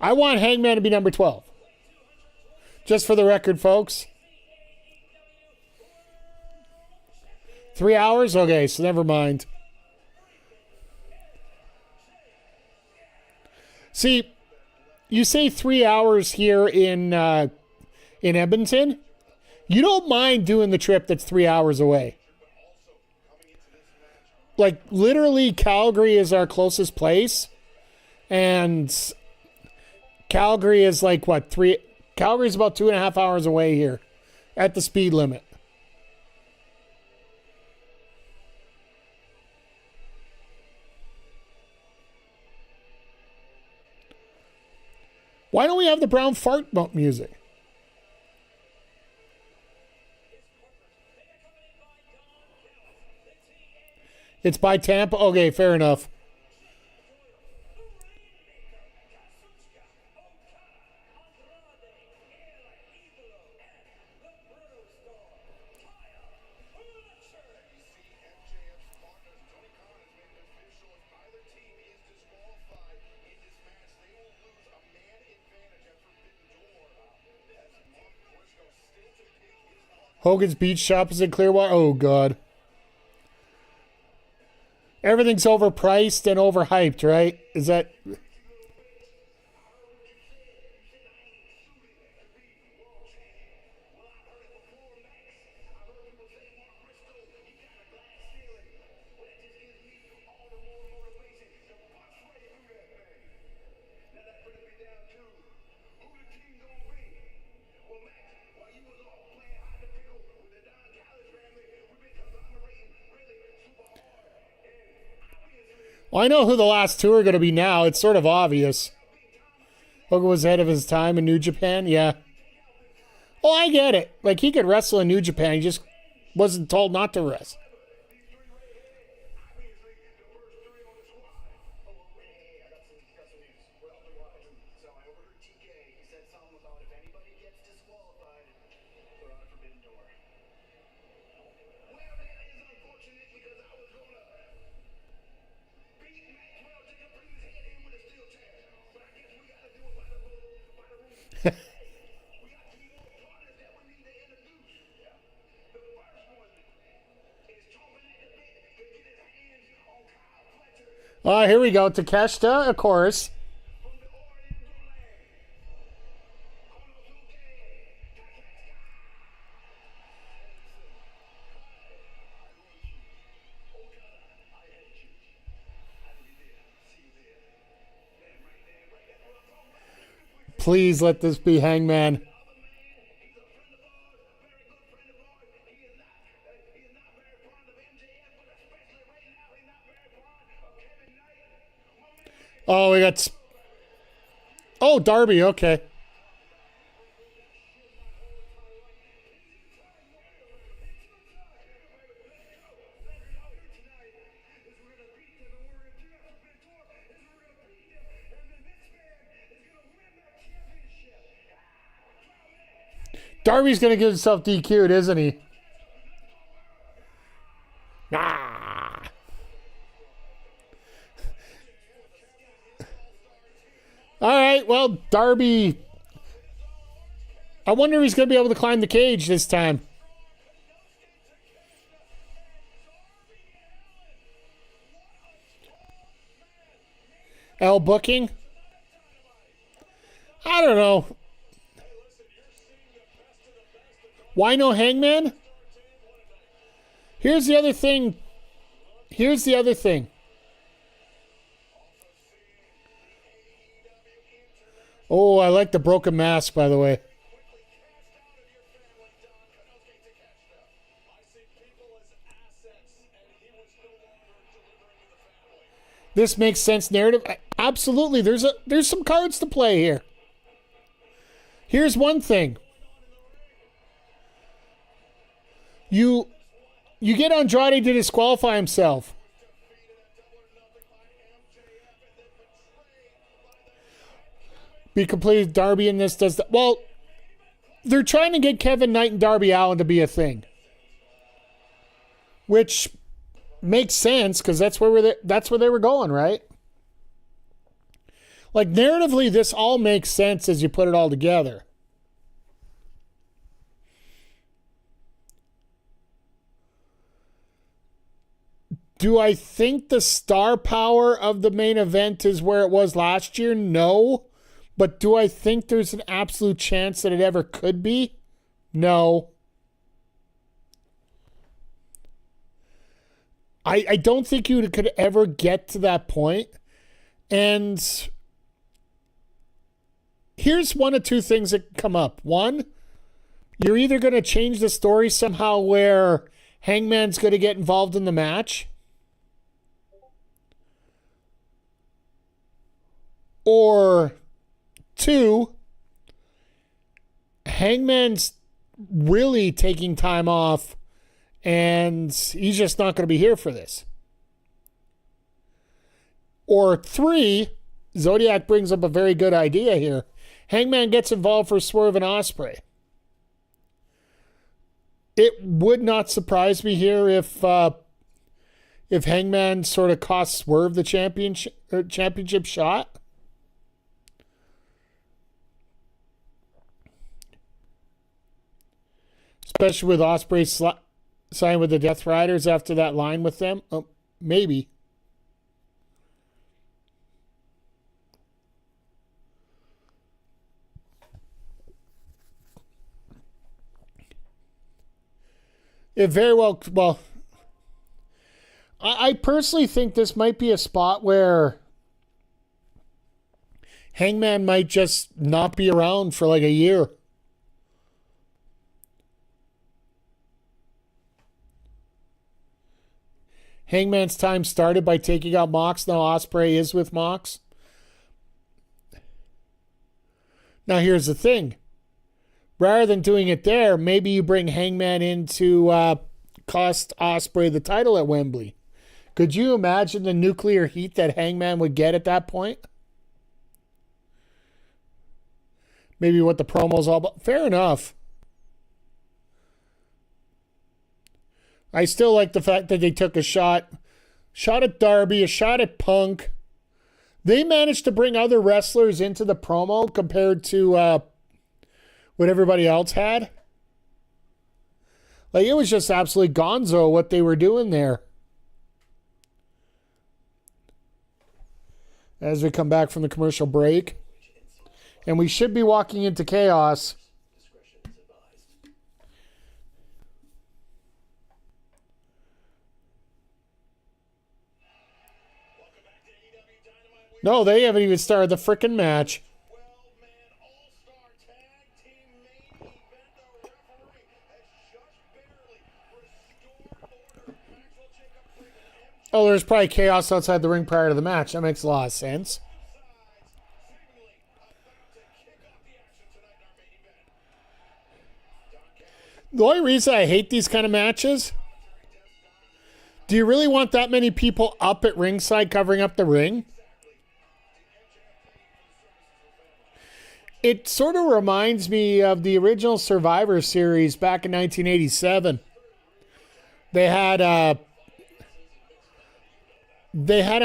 I want Hangman to be number 12. Just for the record, folks. 3 hours? Okay, so never mind. See, you say 3 hours here in Edmonton. You don't mind doing the trip that's 3 hours away. Like, literally, Calgary is our closest place. And Calgary is like, what, Calgary's about 2.5 hours away here at the speed limit. Why don't we have the brown fart music? It's by Tampa? Okay, fair enough. Hogan's Beach Shop is in Clearwater. Oh, God. Everything's overpriced and overhyped, right? Is that... Well, I know who the last two are going to be now. It's sort of obvious. Hogan was ahead of his time in New Japan. Yeah. Oh, I get it. Like, he could wrestle in New Japan. He just wasn't told not to wrestle. Here we go. Takeshita, of course. Please let this be Hangman. Oh, we got... Oh, Darby, okay. Darby's going to get himself DQ'd, isn't he? Ah. All right, well, Darby. I wonder if he's going to be able to climb the cage this time. L booking? I don't know. Why no Hangman? Here's the other thing. Oh, I like the broken mask, by the way. this makes sense narrative. Absolutely, there's some cards to play here. Here's one thing. You get Andrade to disqualify himself. Be completed. Darby in this does that. Well, they're trying to get Kevin Knight and Darby Allin to be a thing, which makes sense because that's where they were going, right? Like narratively, this all makes sense as you put it all together. Do I think the star power of the main event is where it was last year? No. But do I think there's an absolute chance that it ever could be? No. I don't think you could ever get to that point. And here's one of two things that come up. One, you're either going to change the story somehow where Hangman's going to get involved in the match, or two, Hangman's really taking time off and he's just not going to be here for this. Or three, Zodiac brings up a very good idea here. Hangman gets involved for Swerve and Ospreay. It would not surprise me here if Hangman sort of costs Swerve the championship shot. Especially with Ospreay signing with the Death Riders after that line with them. Oh, maybe. It very well... Well, I personally think this might be a spot where Hangman might just not be around for like a year. Hangman's time started by taking out Mox. Now Ospreay is with Mox. Now here's the thing. Rather than doing it there, maybe you bring Hangman in to cost Ospreay the title at Wembley. Could you imagine the nuclear heat that Hangman would get at that point? Maybe what the promo's all about. Fair enough. I still like the fact that they took a shot at Darby, a shot at Punk. They managed to bring other wrestlers into the promo compared to what everybody else had. Like, it was just absolutely gonzo what they were doing there. As we come back from the commercial break. And we should be walking into Chaos. No, they haven't even started the frickin' match. Oh, there's probably chaos outside the ring prior to the match. That makes a lot of sense. The only reason I hate these kind of matches, do you really want that many people up at ringside covering up the ring? It sort of reminds me of the original Survivor Series back in 1987. They had a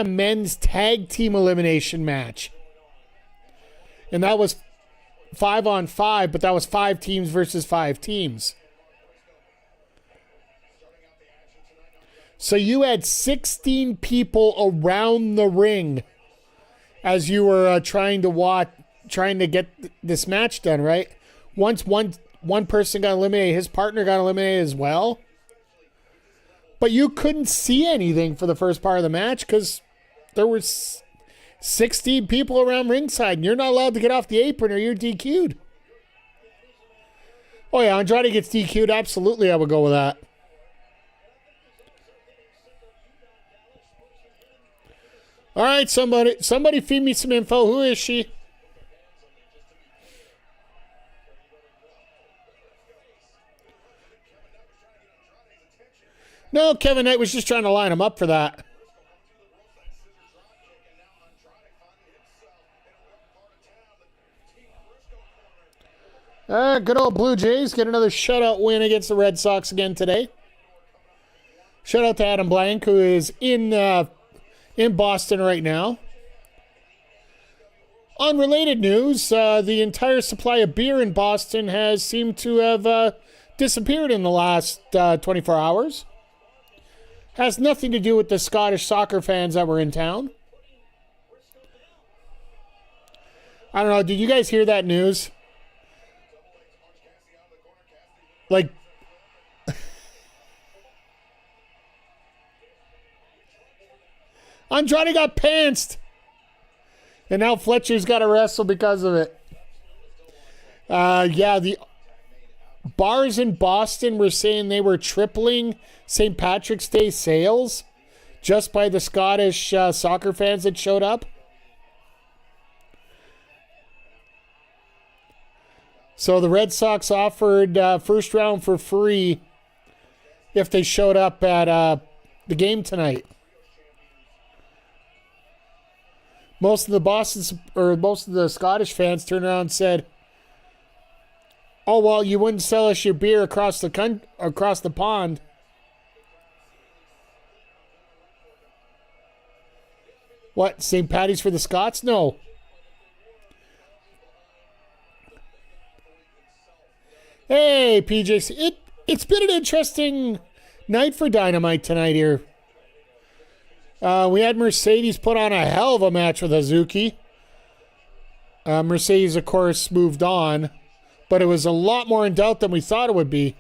men's tag team elimination match. And that was 5-on-5, but that was 5 teams versus 5 teams. So you had 16 people around the ring as you were trying to get this match done, right? Once one person got eliminated, his partner got eliminated as well. But you couldn't see anything for the first part of the match because there were 16 people around ringside, and you're not allowed to get off the apron or you're DQ'd. Oh yeah, Andrade gets DQ'd. Absolutely, I would go with that. All right, somebody feed me some info. Who is she? No, Kevin Knight was just trying to line him up for that. Good old Blue Jays get another shutout win against the Red Sox again today. Shout out to Adam Blank, who is in Boston right now. On related news, the entire supply of beer in Boston has seemed to have disappeared in the last 24 hours. Has nothing to do with the Scottish soccer fans that were in town. I don't know, did you guys hear that news? Like, Andrade got pantsed. And now Fletcher's got to wrestle because of it. Yeah, the bars in Boston were saying they were tripling St. Patrick's Day sales just by the Scottish soccer fans that showed up. So the Red Sox offered first round for free if they showed up at the game tonight. Most of the Scottish fans turned around and said, "Oh well, you wouldn't sell us your beer across the pond." What, St. Patty's for the Scots? No. Hey, PJ, it's been an interesting night for Dynamite tonight here. We had Mercedes put on a hell of a match with Hazuki. Mercedes, of course, moved on, but it was a lot more in doubt than we thought it would be.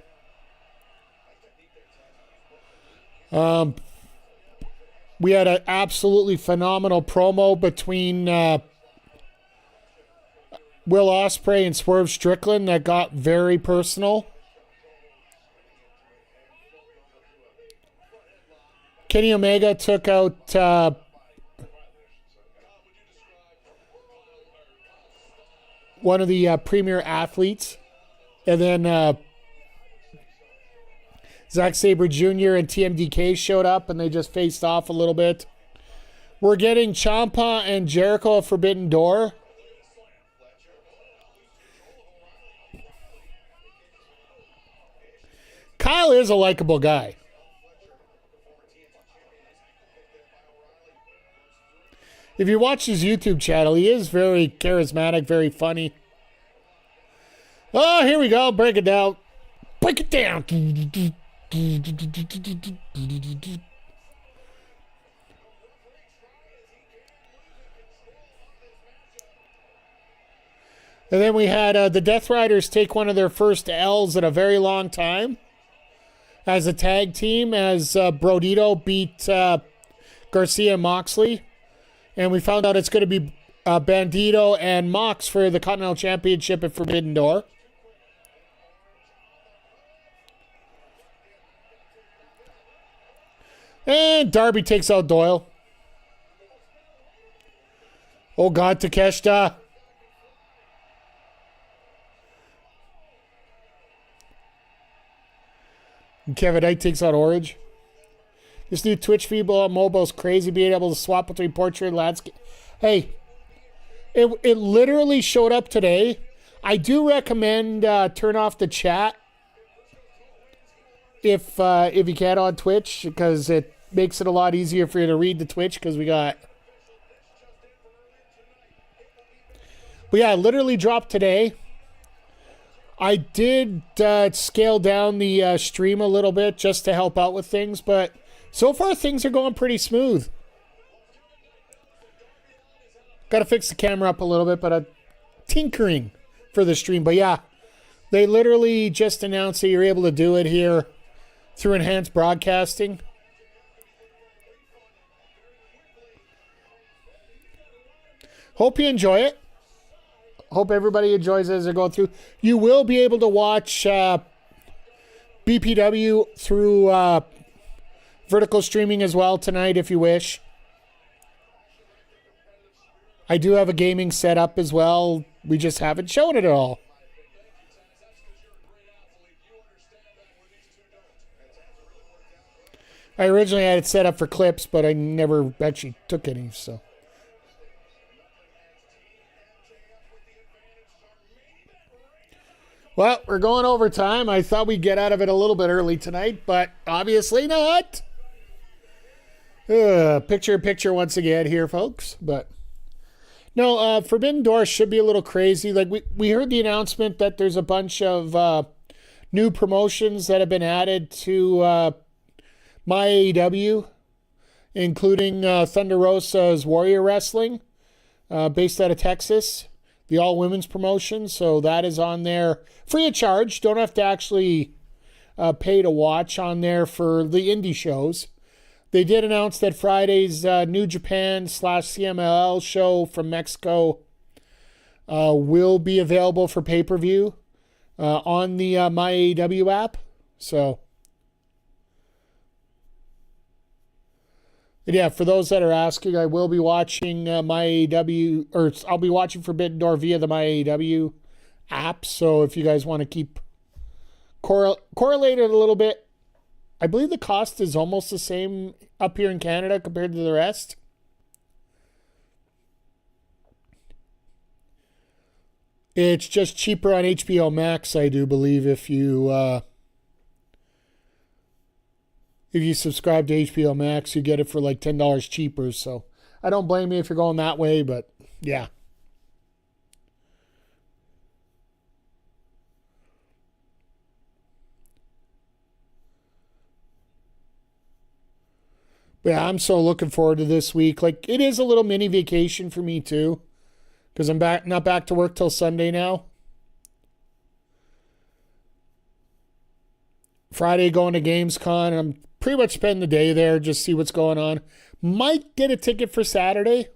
We had an absolutely phenomenal promo between Will Ospreay and Swerve Strickland that got very personal. Kenny Omega took out one of the premier athletes. And then Zack Sabre Jr. and TMDK showed up and they just faced off a little bit. We're getting Ciampa and Jericho at Forbidden Door. Kyle is a likable guy. If you watch his YouTube channel, he is very charismatic, very funny. Oh, here we go. Break it down. Break it down. And then we had the Death Riders take one of their first L's in a very long time as a tag team, as Brodito beat Garcia and Moxley. And we found out it's going to be Bandito and Mox for the Continental Championship at Forbidden Door. And Darby takes out Doyle. Oh, God, Takeshita. And Kevin Knight takes out Orange. This new Twitch feed on mobile is crazy, being able to swap between portrait and landscape. Hey, it literally showed up today. I do recommend turn off the chat if you can on Twitch, because it makes it a lot easier for you to read the Twitch, because we got... But yeah, it literally dropped today. I did scale down the stream a little bit just to help out with things, but so far things are going pretty smooth. Got to fix the camera up a little bit, but tinkering for the stream. But yeah, they literally just announced that you're able to do it here through enhanced broadcasting. Hope you enjoy it. Hope everybody enjoys it as they're going through. You will be able to watch BPW through vertical streaming as well tonight if you wish. I do have a gaming setup as well. We just haven't shown it at all. I originally had it set up for clips, but I never actually took any, so. Well, we're going overtime. I thought we'd get out of it a little bit early tonight, but obviously not. Picture once again here, folks. But no, Forbidden Door should be a little crazy. Like we heard the announcement that there's a bunch of new promotions that have been added to my AEW, including Thunder Rosa's Warrior Wrestling, based out of Texas, the all-women's promotion. So that is on there free of charge. Don't have to actually pay to watch on there for the indie shows. They did announce that Friday's New Japan / CMLL show from Mexico will be available for pay-per-view on the My AEW app. So, yeah, for those that are asking, I will be watching My AEW, or I'll be watching Forbidden Door via the My AEW app. So if you guys want to keep correlated a little bit, I believe the cost is almost the same up here in Canada compared to the rest. It's just cheaper on HBO Max, I do believe, if you subscribe to HBO Max, you get it for like $10 cheaper. So I don't blame you if you're going that way, but yeah. Yeah, I'm so looking forward to this week. Like, it is a little mini vacation for me too, because I'm not back to work till Sunday now. Friday going to Gamescom. I'm pretty much spending the day there, just see what's going on. Might get a ticket for Saturday.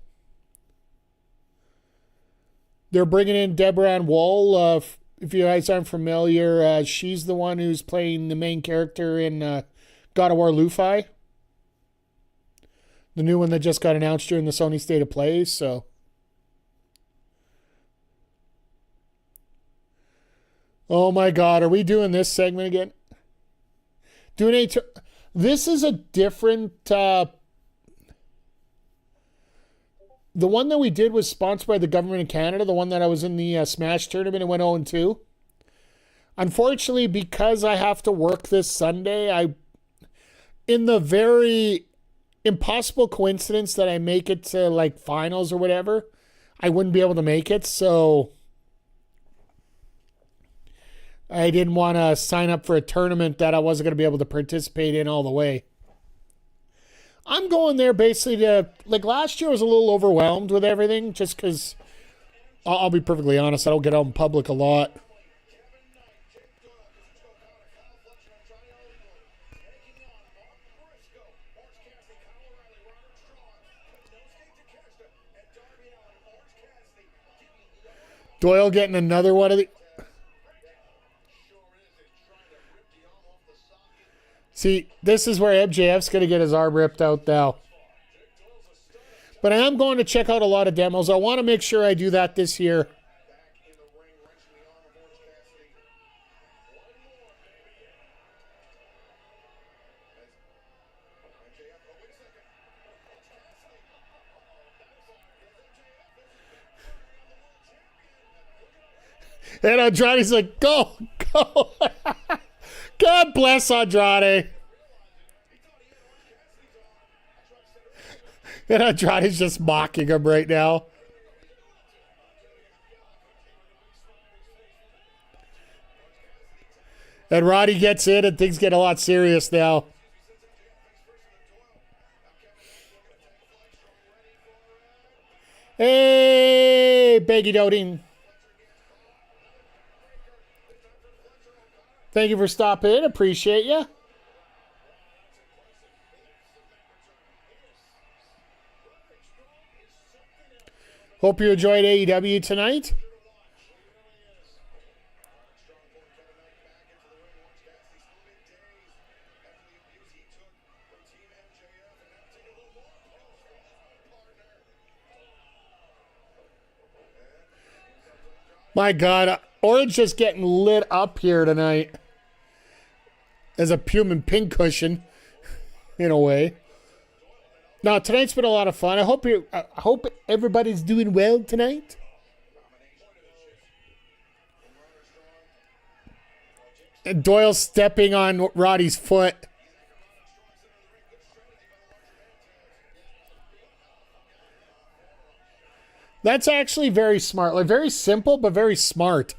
They're bringing in Deborah Ann Woll. If you guys aren't familiar, she's the one who's playing the main character in God of War Luffy. The new one that just got announced during the Sony State of Play, so. Oh my God, are we doing this segment again? This is a different, the one that we did was sponsored by the government of Canada, the one that I was in the Smash tournament and went 0-2. Unfortunately, because I have to work this Sunday, in the very impossible coincidence that I make it to like finals or whatever, I wouldn't be able to make it, so I didn't want to sign up for a tournament that I wasn't going to be able to participate in all the way. I'm going there basically to, like last year I was a little overwhelmed with everything just because, I'll be perfectly honest, I don't get out in public a lot. Doyle getting another one of the... See, this is where MJF's going to get his arm ripped out now. But I am going to check out a lot of demos. I want to make sure I do that this year. And Andrade's like, go. God bless Andrade. And Andrade's just mocking him right now. And Roddy gets in and things get a lot serious now. Hey, Baggy Doting. Thank you for stopping in. Appreciate you. Hope you enjoyed AEW tonight. My God, Orange just getting lit up here tonight as a human pincushion, in a way. Now, tonight's been a lot of fun. I hope everybody's doing well tonight. And Doyle stepping on Roddy's foot. That's actually very smart. Like, very simple, but very smart.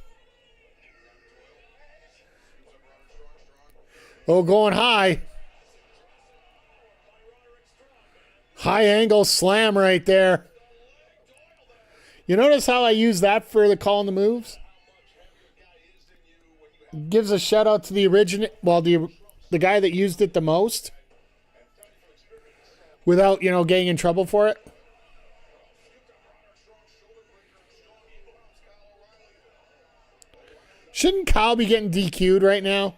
Oh, going high. High angle slam right there. You notice how I use that for the calling the moves? Gives a shout out to the original, well, the guy that used it the most, without, getting in trouble for it. Shouldn't Kyle be getting DQ'd right now?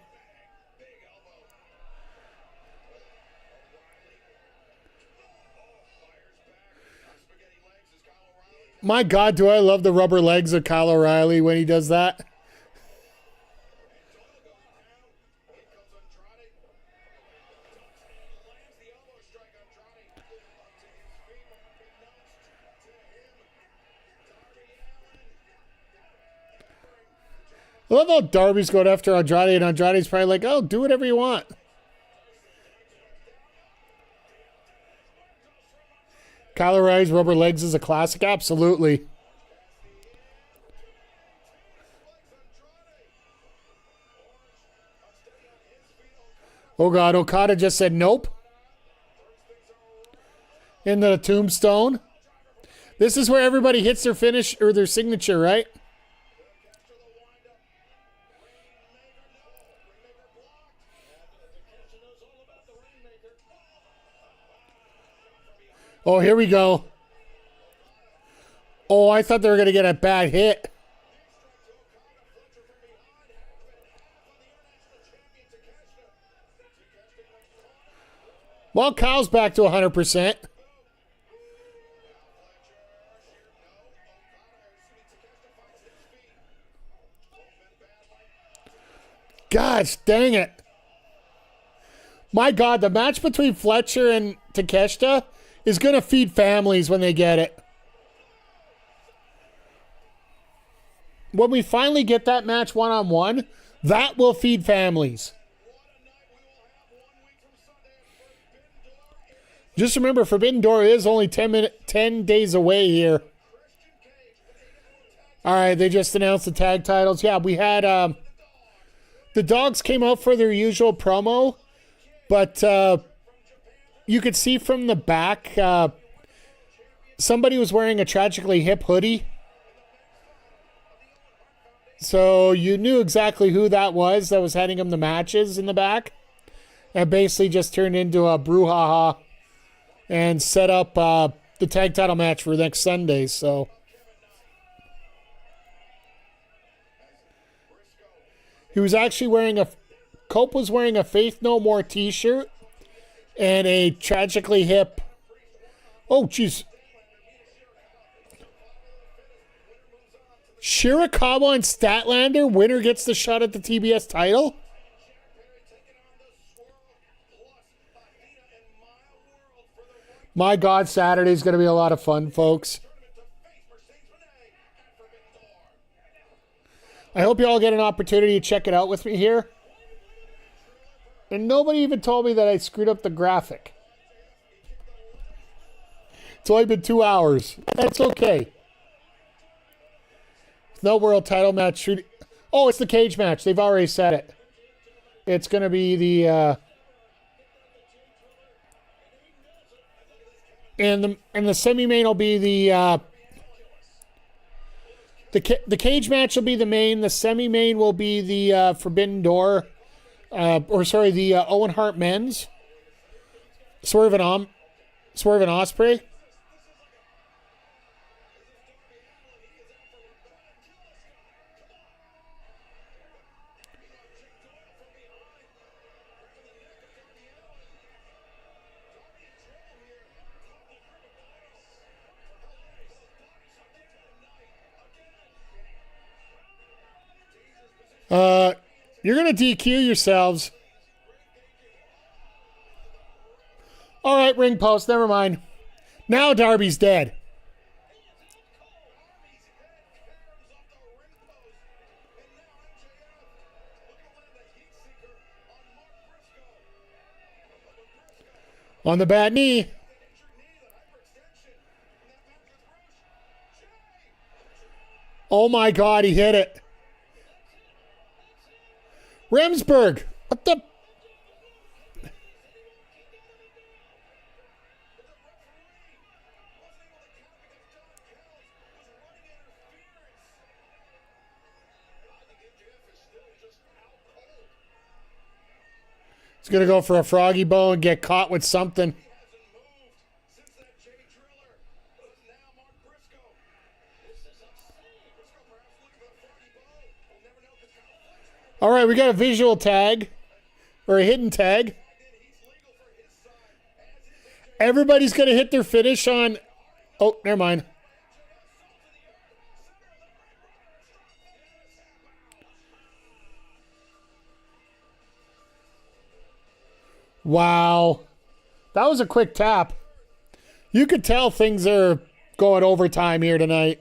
My God, do I love the rubber legs of Kyle O'Reilly when he does that. I love how Darby's going after Andrade, and Andrade's probably like, oh, do whatever you want. Kyle O'Reilly's rubber legs is a classic. Absolutely. Oh, God. Okada just said nope. Into the tombstone. This is where everybody hits their finish or their signature, right? Oh, here we go. Oh, I thought they were going to get a bad hit. Well, Kyle's back to 100%. Gosh, dang it. My God, the match between Fletcher and Takeshita is going to feed families when they get it. When we finally get that match one-on-one, that will feed families. Just remember, Forbidden Door is only 10 days away here. All right, they just announced the tag titles. Yeah, we had... the Dogs came out for their usual promo, but... you could see from the back, somebody was wearing a Tragically Hip hoodie. So you knew exactly who that was handing him the matches in the back. And basically just turned into a brouhaha and set up the tag title match for next Sunday. So he was actually wearing Cope was wearing a Faith No More t-shirt. And a Tragically Hip. Oh, jeez. Shirakawa and Statlander. Winner gets the shot at the TBS title. My God, Saturday's going to be a lot of fun, folks. I hope you all get an opportunity to check it out with me here. And nobody even told me that I screwed up the graphic. It's only been 2 hours. That's okay. No world title match. Oh, it's the cage match. They've already said it. It's going to be the... And the semi-main will be the cage match will be the main. The semi-main will be the Forbidden Door... the Owen Hart men's. Swerve and Ospreay. You're going to DQ yourselves. All right, ring post. Never mind. Now Darby's dead. On the bad knee. Oh my God, he hit it. Remsburg. What the? He's going to go for a froggy bow and get caught with something. All right, we got a visual tag or a hidden tag. Everybody's going to hit their finish on... Oh, never mind. Wow. That was a quick tap. You could tell things are going overtime here tonight.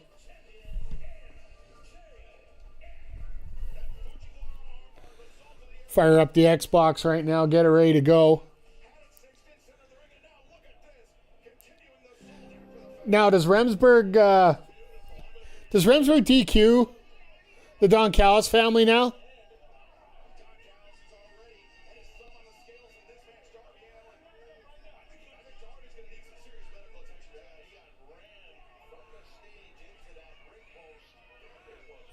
Fire up the Xbox right now. Get it ready to go. Now, does Remsburg DQ the Don Callis family now?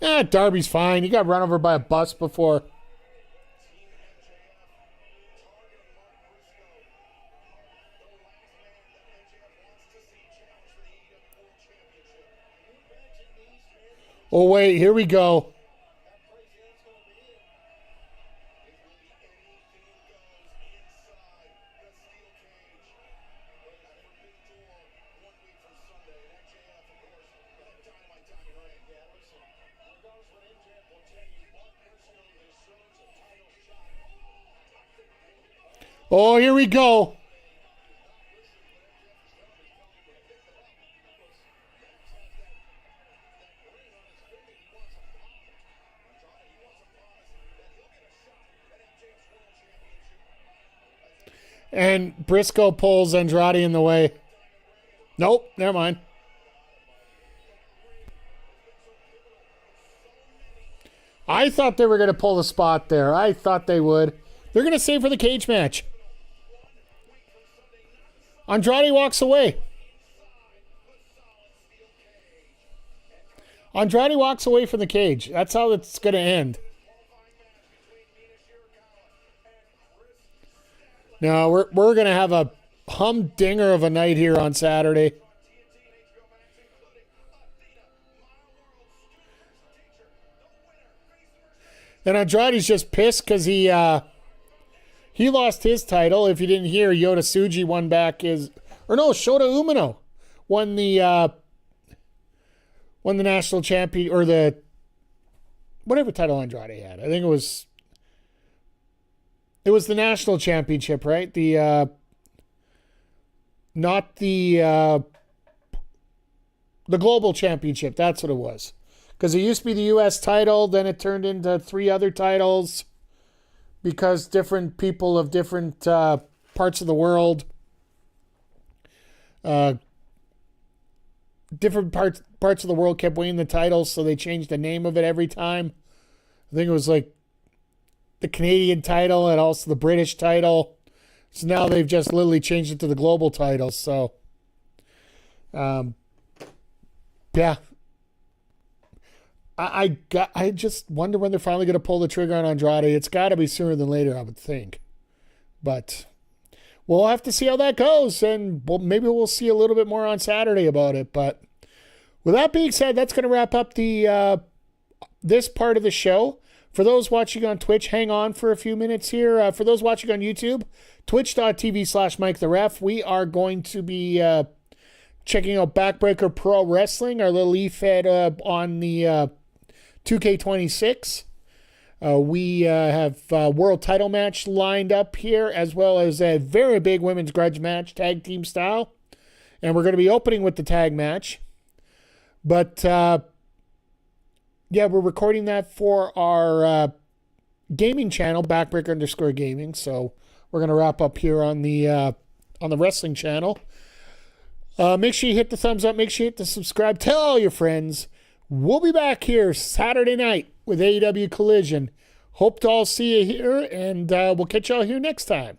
Yeah, Darby's fine. He got run over by a bus before. Oh, wait, here we go. Oh, here we go. And Briscoe pulls Andrade in the way. Nope, never mind. I thought they were going to pull the spot there. I thought they would. They're going to save for the cage match. Andrade walks away. Andrade walks away from the cage. That's how it's going to end. No, we're going to have a humdinger of a night here on Saturday. And Andrade's just pissed because he lost his title. If you didn't hear, Yota Tsuji won back his... Or no, Shota Umino won the national champion... Or the... Whatever title Andrade had. I think it was... It was the national championship, right? The... Not the... The global championship. That's what it was. Because it used to be the U.S. title. Then it turned into 3 other titles. Because different people of different parts of the world, different parts of the world kept winning the titles, so they changed the name of it every time. I think it was like the Canadian title and also the British title. So now they've just literally changed it to the global title. So, yeah. I just wonder when they're finally going to pull the trigger on Andrade. It's got to be sooner than later, I would think. But we'll have to see how that goes, and maybe we'll see a little bit more on Saturday about it. But with that being said, that's going to wrap up the this part of the show. For those watching on Twitch, hang on for a few minutes here. For those watching on YouTube, twitch.tv/MikeTheRef. We are going to be checking out Backbreaker Pro Wrestling, our little e-fed on the 2K26. We have a world title match lined up here, as well as a very big women's grudge match, tag team style. And we're going to be opening with the tag match. But, yeah, we're recording that for our gaming channel, Backbreaker_gaming. So we're going to wrap up here on the wrestling channel. Make sure you hit the thumbs up. Make sure you hit the subscribe. Tell all your friends. We'll be back here Saturday night with AEW Collision. Hope to all see you here, and we'll catch y'all here next time.